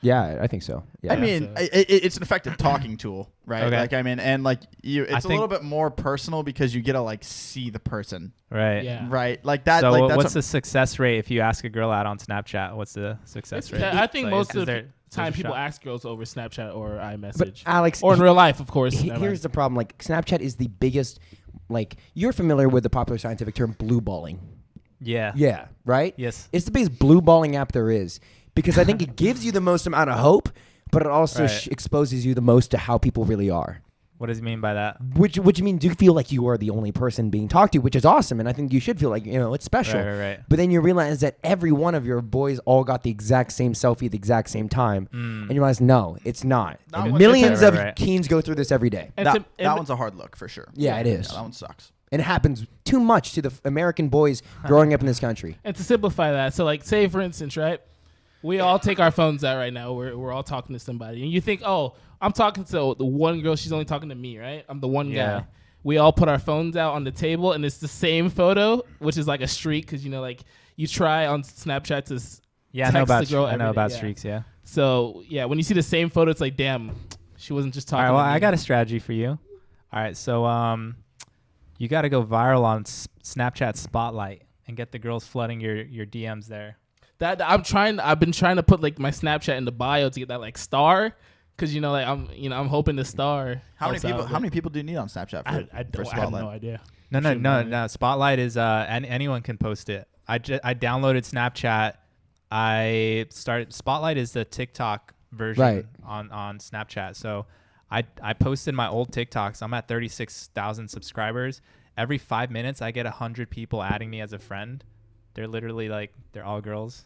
yeah, I think so. Yeah. I mean, So- it's an effective talking tool, right? Okay. Like I mean, and like it's a think- little bit more personal because you get to like see the person, Right. Yeah. right? Like that. So like that's what's the success rate if you ask a girl out on Snapchat? What's the success rate? I think Like, most is of the there- time there's a people shot? ask girls over Snapchat or but iMessage. Alex, Or in real life, of course. here's the problem. Like Snapchat is the biggest. Like you're familiar with the popular scientific term blue balling. Yeah. Yeah, right? Yes. It's the biggest blue balling app there is because I think it gives you the most amount of hope, but it also Right. exposes you the most to how people really are. What does he mean by that? Which you mean? Do you feel like you are the only person being talked to, which is awesome, and I think you should feel like it's special. Right. But then you realize that every one of your boys all got the exact same selfie at the exact same time, and you realize no, it's not. That And one's- millions Right, of right. teens go through this every day, And that, to- that and- one's a hard look for sure. Yeah, it is. Yeah, that one sucks. and it happens too much to the American boys growing up in this country. And to simplify that, so like, say for instance, right, we all take our phones out right now. We're all talking to somebody, and you think, oh, I'm talking to the one girl. She's only talking to me, right? I'm the one Yeah. guy. We all put our phones out on the table, and it's the same photo, which is like a streak, because like you try on Snapchat to. Yeah, I know text about the girl I know every day, about yeah. streaks. Yeah. So yeah, when you see the same photo, it's like, damn, she wasn't just All talking. right. Well, to me. I got a strategy for you. All right. So you got to go viral on Snapchat Spotlight and get the girls flooding your DMs there. I've been trying to put like my Snapchat in the bio to get that like star, because like I'm hoping the star. How many helps people? out, How many people do you need on Snapchat for, I for don't. I have Spotlight? no idea. No. Spotlight is anyone can post it. I downloaded Snapchat. Spotlight is the TikTok version on Snapchat. So I posted my old TikToks. I'm at 36,000 subscribers. Every 5 minutes, I get 100 people adding me as a friend. They're literally they're all girls.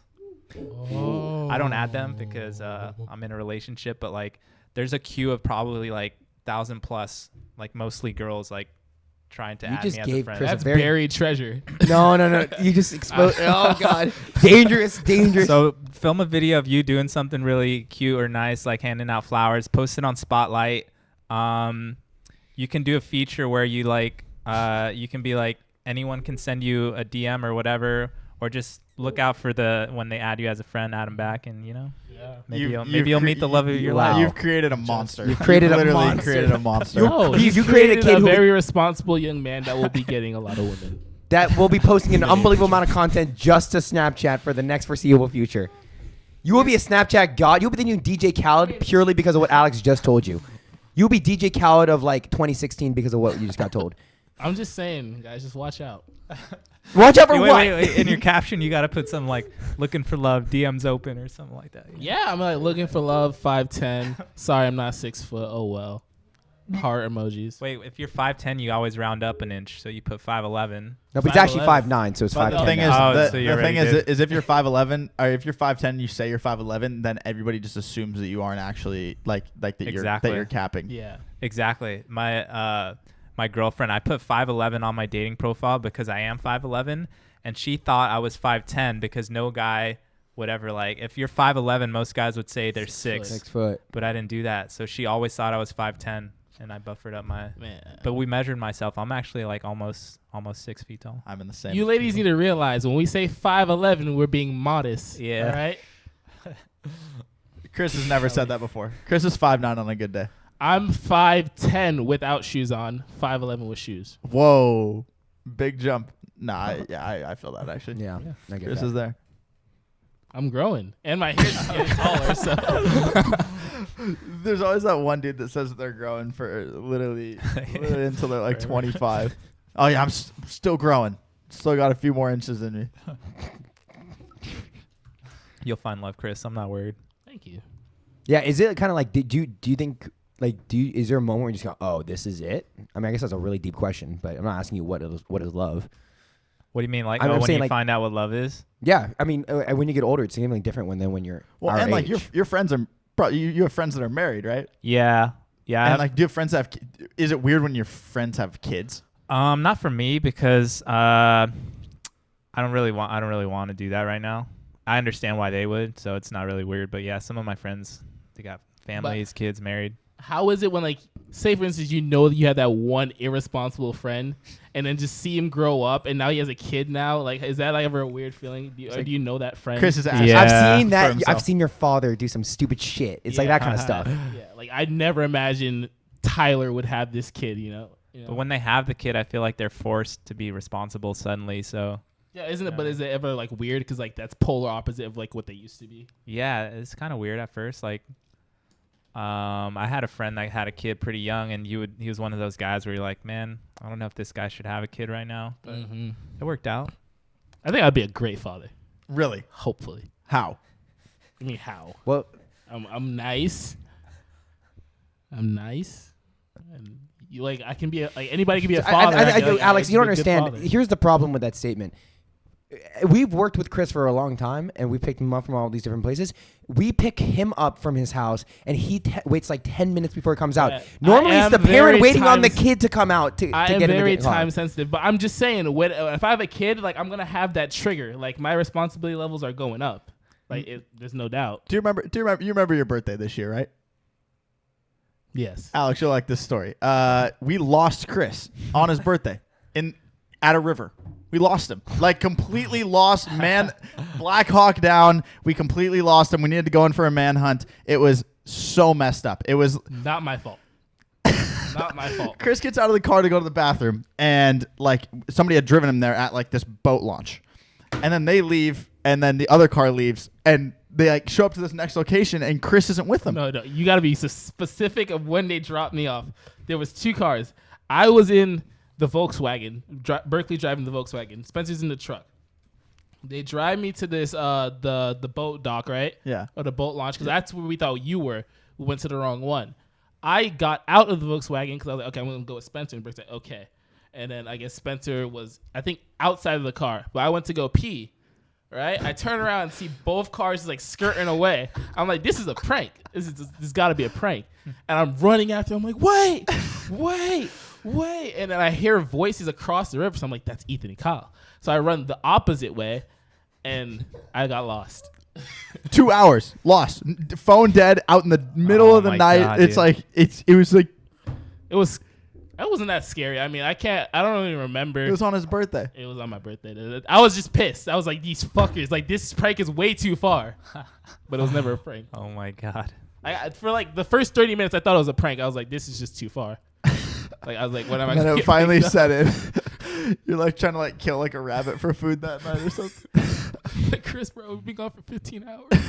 Oh. I don't add them because I'm in a relationship, but there's a queue of probably 1,000 plus, mostly girls trying to add me as a friend. Chris That's buried treasure. No. You just exposed. Oh God, dangerous. So film a video of you doing something really cute or nice, like handing out flowers. Post it on Spotlight. You can do a feature where you you can be anyone can send you a DM or whatever, or just look out for when they add you as a friend, add them back, and maybe you'll meet the love of your life. You've created a monster. You've created literally created a monster. You created a kid a who very responsible young man that will be getting a lot of women. that will be posting an unbelievable amount of content just to Snapchat for the next foreseeable future. You will be a Snapchat god. You'll be the new DJ Khaled purely because of what Alex just told you. You'll be DJ Khaled of 2016 because of what you just got told. I'm just saying, guys, just watch out. Watch out for what? Wait. In your caption, you got to put some looking for love, DMs open or something like that. Yeah, I'm looking for love, 5'10". Sorry, I'm not 6 foot. Oh well. Heart emojis. Wait, if you're 5'10", you always round up an inch, so you put 5'11". No, but it's actually 5'11". 5'9", so it's But 5'10". the thing is, now. Oh, so you the already thing did. is if you're 5'11", or if you're 5'10", you say you're 5'11", then everybody just assumes that you aren't actually that Exactly. you're capping. Yeah. Exactly. My girlfriend, I put 5'11" on my dating profile because I am 5'11", and she thought I was 5'10" because no guy would ever if you're 5'11", most guys would say they're 6. 6 foot. But I didn't do that, so she always thought I was 5'10", and I buffered up my. Man. But we measured myself. I'm actually almost 6 feet tall. I'm in the same. You ladies need to realize when we say 5'11", we're being modest. Yeah. All right. Chris has never said that before. Chris is 5'9" on a good day. I'm 5'10" without shoes on, 5'11" with shoes. Whoa, big jump. Nah, I feel that actually. Yeah, I get Chris that. is there. I'm growing, and my hair's getting taller. So There's always that one dude that says that they're growing for literally until they're 25. Oh yeah, I'm still growing. Still got a few more inches in me. You'll find love, Chris. I'm not worried. thank you. Yeah, is it kind of do you think is there a moment where you just go, oh, this is it? I mean, I guess that's a really deep question, but I'm not asking you what is love. What do you mean, I'm when saying, you find out what love is? Yeah, I mean, when you get older, it's significantly different than when you're Well, our and age. your friends are you have friends that are married, right? Yeah. And do you have friends that have? Is it weird when your friends have kids? Not for me because I don't really want to do that right now. I understand why they would, so it's not really weird. But yeah, some of my friends, they got families, kids, married. How is it when say for instance that you had that one irresponsible friend and then just see him grow up and now he has a kid now? Is that ever a weird feeling? Do you know that friend? Chris is asking. Yeah. I've seen for that. himself. I've seen your father do some stupid shit. It's that kind of stuff. Yeah, I'd never imagine Tyler would have this kid, you know? But when they have the kid, I feel like they're forced to be responsible suddenly. So Yeah, isn't it? But is it ever weird? Because that's polar opposite of what they used to be. yeah, it's kind of weird at first. I had a friend that had a kid pretty young, and he was one of those guys where you're like, man, I don't know if this guy should have a kid right now. But it worked out. I think I'd be a great father. Really? Hopefully. How? I mean, how? Well, I'm nice. I'm nice. And you I can be anybody can be a father. Alex, you don't I'd be a good understand. father. Here's the problem with that statement. We've worked with Chris for a long time, and we picked him up from all these different places. We pick him up from his house, and he waits 10 minutes before he comes out. Yeah. Normally, I it's am the parent very waiting on the time- kid to come out to I get am in the very car. time sensitive, but I'm just saying, if I have a kid, I'm gonna have that trigger. My responsibility levels are going up. There's no doubt. Do you remember your birthday this year, right? Yes. Alex, you'll like this story. We lost Chris on his birthday at a river. We lost him. Completely lost, man. Black Hawk down. We completely lost him. We needed to go in for a manhunt. It was so messed up. It was Not my fault. Not my fault. Chris gets out of the car to go to the bathroom, and somebody had driven him there at this boat launch. And then they leave, and then the other car leaves, and they like show up to this next location and Chris isn't with them. No, you got to be specific of when they dropped me off. There was 2 cars. I was in the Volkswagen, Berkeley driving the Volkswagen. Spencer's in the truck. They drive me to this the boat dock, right? Yeah. Or the boat launch, because that's where we thought you were. We went to the wrong one. I got out of the Volkswagen because I was like, okay, I'm going to go with Spencer. And Berkeley's like, okay. And then I guess Spencer was, I think, outside of the car. But I went to go pee, right? I turn around and see both cars like skirting away. I'm like, this is a prank. This got to be a prank. And I'm running after them. I'm like, wait. And then I hear voices across the river. So I'm like, that's Ethan and Kyle. So I run the opposite way, and I got lost. 2 hours lost, phone dead, out in the middle of the night. God, it's dude. like it was like It wasn't that scary. I mean, I don't even remember. it was on his birthday. It was on my birthday. I was just pissed. I was like, these fuckers, like this prank is way too far. But it was never a prank. Oh my God. For like the first 30 minutes, I thought it was a prank. I was like, this is just too far. Like I was like, when am I And gonna then it get finally picked up? set in. You're like trying to like kill like a rabbit for food that night or something. Like, Chris, bro, we've been gone for 15 hours.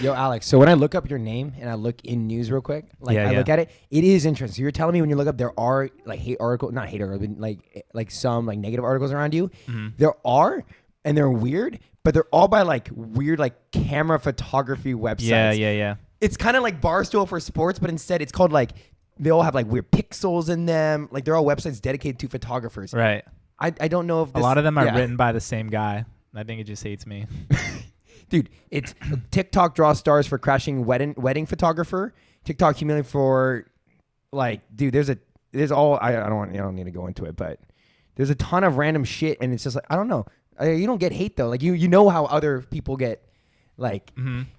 Yo, Alex. So when I look up your name and I look in news real quick, like I look at it, it is interesting. So you're telling me when you look up, there are like not hate articles, but like some like negative articles around you. Mm-hmm. There are, and they're weird, but they're all by like weird like camera photography websites. Yeah. It's kind of like Barstool for sports, but instead it's called like they all have like weird pixels in them. Like they're all websites dedicated to photographers. Right. I don't know if A lot of them are written by the same guy. I think it just hates me. Dude, it's TikTok draws stars for crashing wedding photographer. TikTok humiliating for like, dude. There's all I don't need to go into it, but there's a ton of random shit, and it's just like I don't know. You don't get hate though. Like you know how other people get like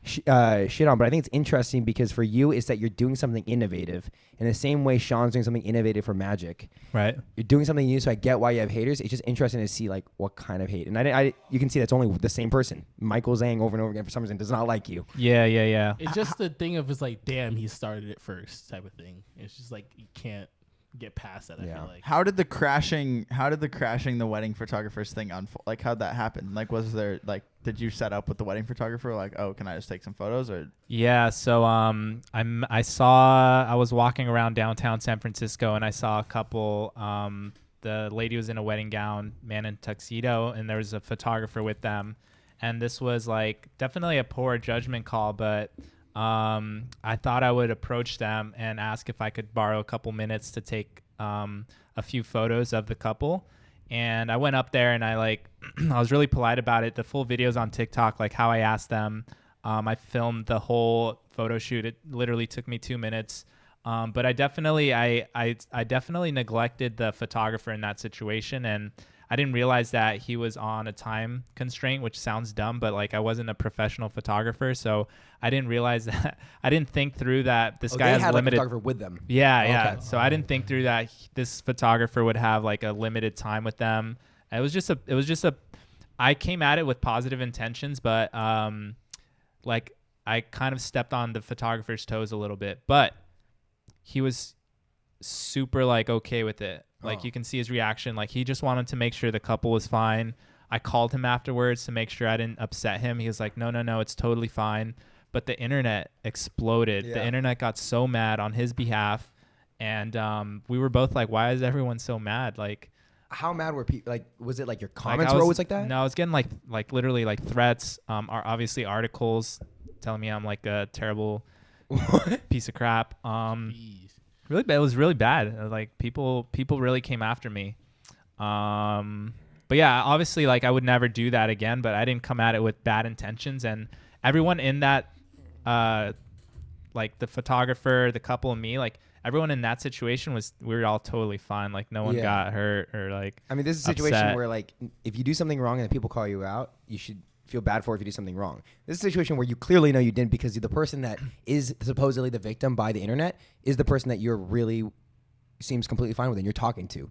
shit on, but I think it's interesting because for you, it's that you're doing something innovative in the same way Sean's doing something innovative for Magic. Right. You're doing something new, so I get why you have haters. It's just interesting to see like what kind of hate, and you can see that's only the same person. Michael Zhang over and over again for some reason does not like you. Yeah. It's just the thing of it's like, damn, he started it first type of thing. It's just like you can't get past that. I feel like. How did the crashing the wedding photographers thing unfold? Like how'd that happen? Like was there like did you set up with the wedding photographer like, oh, can I just take some photos or? Yeah, so I was walking around downtown San Francisco and I saw a couple. The lady was in a wedding gown, man in tuxedo, and there was a photographer with them. And this was like definitely a poor judgment call, but I thought I would approach them and ask if I could borrow a couple minutes to take a few photos of the couple. And I went up there and I like I was really polite about it. The full video's on TikTok, like how I asked them. I filmed the whole photo shoot. It literally took me 2 minutes. But I definitely neglected the photographer in that situation, and I didn't realize that he was on a time constraint, which sounds dumb, but like I wasn't a professional photographer, so I didn't realize that. I didn't think through that this guy has had limited. a photographer with them. Yeah. Okay. So I didn't think through that this photographer would have like a limited time with them. It was just a. I came at it with positive intentions, but like I kind of stepped on the photographer's toes a little bit, but he was super like okay with it. Like you can see his reaction. Like he just wanted to make sure the couple was fine. I called him afterwards to make sure I didn't upset him. He was like, no, it's totally fine. But the internet exploded. The internet got so mad on his behalf. And we were both like, why is everyone so mad? Like, how mad were people? Like, was it like your comments were always like that? No, I was getting like literally like threats, are obviously articles telling me I'm like a terrible piece of crap. Really bad. It was really bad. Like people really came after me. But yeah, obviously like I would never do that again, but I didn't come at it with bad intentions. And everyone in that, like the photographer, the couple and me, like everyone in that situation we were all totally fine. Like no one got hurt or like, I mean, this is a situation where like, if you do something wrong and people call you out, you should feel bad for it if you do something wrong. This is a situation where you clearly know you didn't, because the person that is supposedly the victim by the internet is the person that you're really seems completely fine with and you're talking to.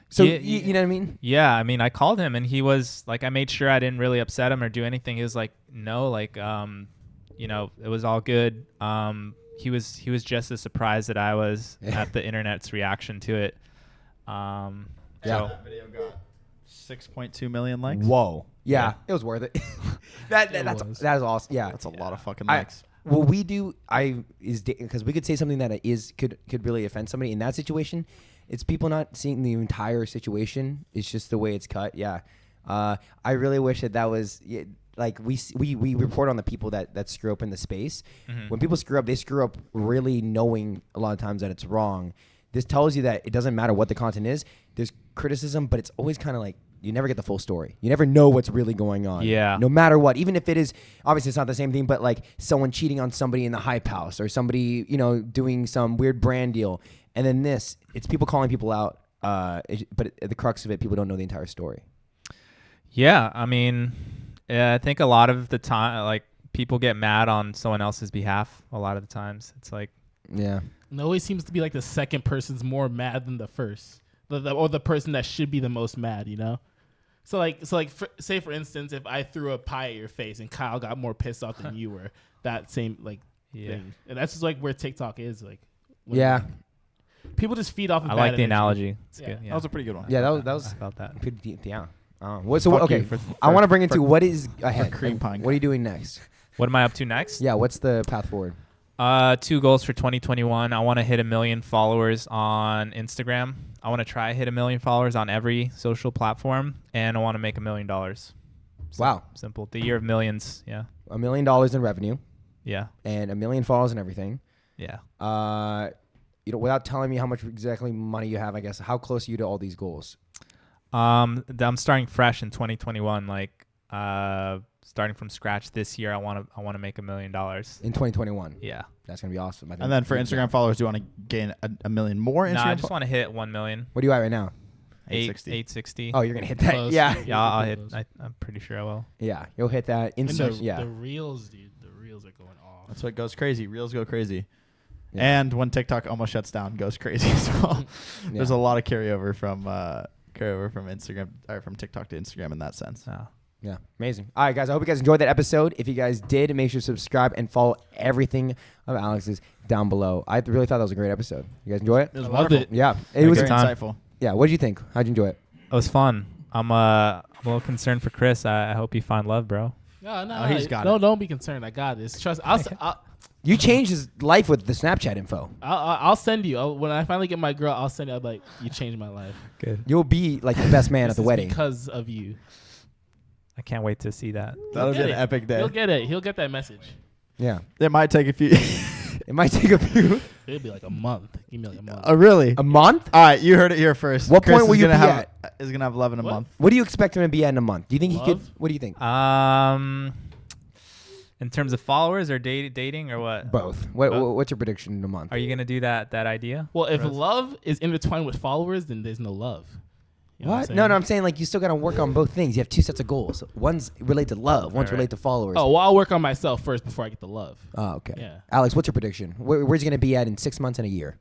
So you know what I mean? Yeah, I mean, I called him and he was like, I made sure I didn't really upset him or do anything. He was like, no, like, you know, it was all good. He was just as surprised that I was at the internet's reaction to it. So That video got 6.2 million likes. Whoa. Yeah, it was worth it. That is awesome. Yeah, That's a lot of fucking I- likes. What we do, because we could say something that could really offend somebody in that situation. It's people not seeing the entire situation. It's just the way it's cut. Yeah, I really wish that was like we report on the people that screw up in the space. Mm-hmm. When people screw up, they screw up really knowing a lot of times that it's wrong. This tells you that it doesn't matter what the content is. There's criticism, but it's always kind of like you never get the full story. You never know what's really going on. Yeah. No matter what, even if it is, obviously it's not the same thing, but like someone cheating on somebody in the hype house or somebody, doing some weird brand deal. And then it's people calling people out. But at the crux of it, people don't know the entire story. Yeah, I mean, I think a lot of the time, like, people get mad on someone else's behalf. A lot of the times, it's like, Yeah. It always seems to be like the second person's more mad than the first, or the person that should be the most mad. So say for instance, if I threw a pie at your face and Kyle got more pissed off than you were, that same thing, and that's just like where TikTok is like. Yeah. People just feed off of I bad like the energy. analogy. It's Yeah. good. Yeah, That was a pretty good one. Yeah, that was I felt that. pretty deep. Yeah. So Fuck okay, you for I want to bring it to what is ahead. cream pie. What are you doing next? What am I up to next? Yeah, what's the path forward? 2 goals for 2021. I want to hit 1 million followers on Instagram. I want to try hit 1 million followers on every social platform, and I want to make $1 million. Wow. Simple. The year of millions. Yeah. $1 million in revenue Yeah. and 1 million followers and everything. Yeah. Without telling me how much exactly money you have, I guess, how close are you to all these goals? I'm starting fresh in 2021. Like, starting from scratch this year, I want to make $1 million. In 2021. Yeah. That's going to be awesome. I think. And then for Instagram followers, do you want to gain a million more Instagram? No, I just want to hit 1 million. What are you at right now? 860. Oh, you're going to hit that. Close. Yeah. Yeah, I'll hit. Close. I'm pretty sure I will. Yeah. You'll hit that. And Yeah. the reels, dude. The reels are going off. That's what goes crazy. Reels go crazy. Yeah. And when TikTok almost shuts down, goes crazy as well. There's a lot of carryover from Instagram or from TikTok to Instagram in that sense. Oh. Yeah, amazing. All right, guys, I hope you guys enjoyed that episode. If you guys did, make sure to subscribe and follow everything of Alex's down below. I really thought that was a great episode. You guys enjoy it? It was I loved wonderful. it. Yeah, it Had a was. good Very time. insightful. Yeah, what did you think? How'd you enjoy it? It was fun. I'm a little concerned for Chris. I hope you find love, bro. No, he's got it. Don't be concerned. I got this. Trust. You changed his life with the Snapchat info. I'll send you. When I finally get my girl, I'll send you. I'll be like, you changed my life. Good. You'll be like the best man This at the is wedding. because of you. I can't wait to see that. That'll be He'll an get it. epic day. He'll get it. He'll get that message. Yeah, It might take a few. it might take a few. It'll be like a month. Give me like a month. Oh, really? A month? All right, you heard it here first. What Chris point will is you gonna be have is gonna have love in a What? month. What do you expect him to be at in a month? Do you think he could? Love? What do you think? In terms of followers or dating or what? Both. What's your prediction in a month? Are you gonna do that idea? Well, if Chris? love is intertwined with followers, then there's no love. You know What? I'm No, saying? I'm saying like you still got to work on both things. You have two sets of goals. One's related to love. One's Right. related to followers. Oh, well, I'll work on myself first before I get the love. Oh, okay. Yeah. Alex, what's your prediction? Where's he going to be at in 6 months and a year?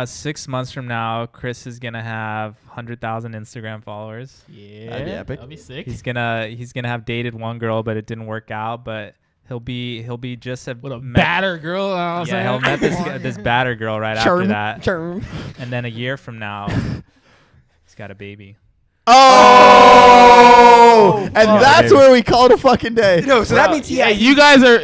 6 months from now, Chris is gonna have 100,000 Instagram followers. Yeah. That'd be epic. That'd be sick. He's gonna have dated one girl, but it didn't work out. But he'll be just With a batter girl. You know what I'm Yeah, he'll saying? met this batter girl right after that, Charm. and then a year from now, he's got a baby. Oh, and fuck. that's where we call it a fucking day. No, so that means he yeah, has. you guys are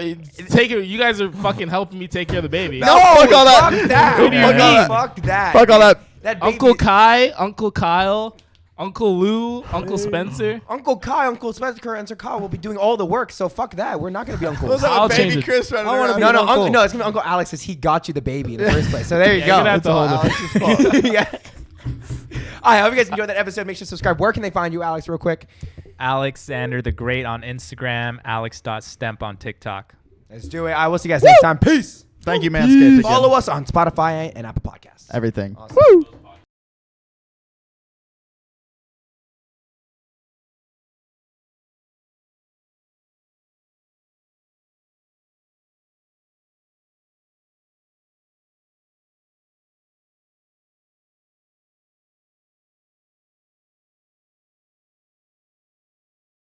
taking. You guys are fucking helping me take care of the baby. No, fuck all that. Fuck that. What do you Fuck all mean? that. Fuck that. Fuck all that. That baby- Uncle Kai, Uncle Kyle, Uncle Lou, Uncle Spencer. Uncle Kai, Uncle Spencer, and Sir Kyle will be doing all the work. So fuck that. We're not going to be uncles. What's up I'll with change baby it. Chris running I wanna around? be an uncle. no, it's gonna be Uncle Alex, because he got you the baby in the first place. So there you Yeah, go. you're gonna have to hold it. Alex's fault. Yeah. I hope you guys enjoyed that episode. Make sure to subscribe. Where can they find you, Alex, real quick? Alexander the Great on Instagram. Alex.stemp on TikTok. Let's do it. I will see you guys next time. Peace. Thank you, Manscaped. again. Follow us on Spotify and Apple Podcasts. Everything. Awesome.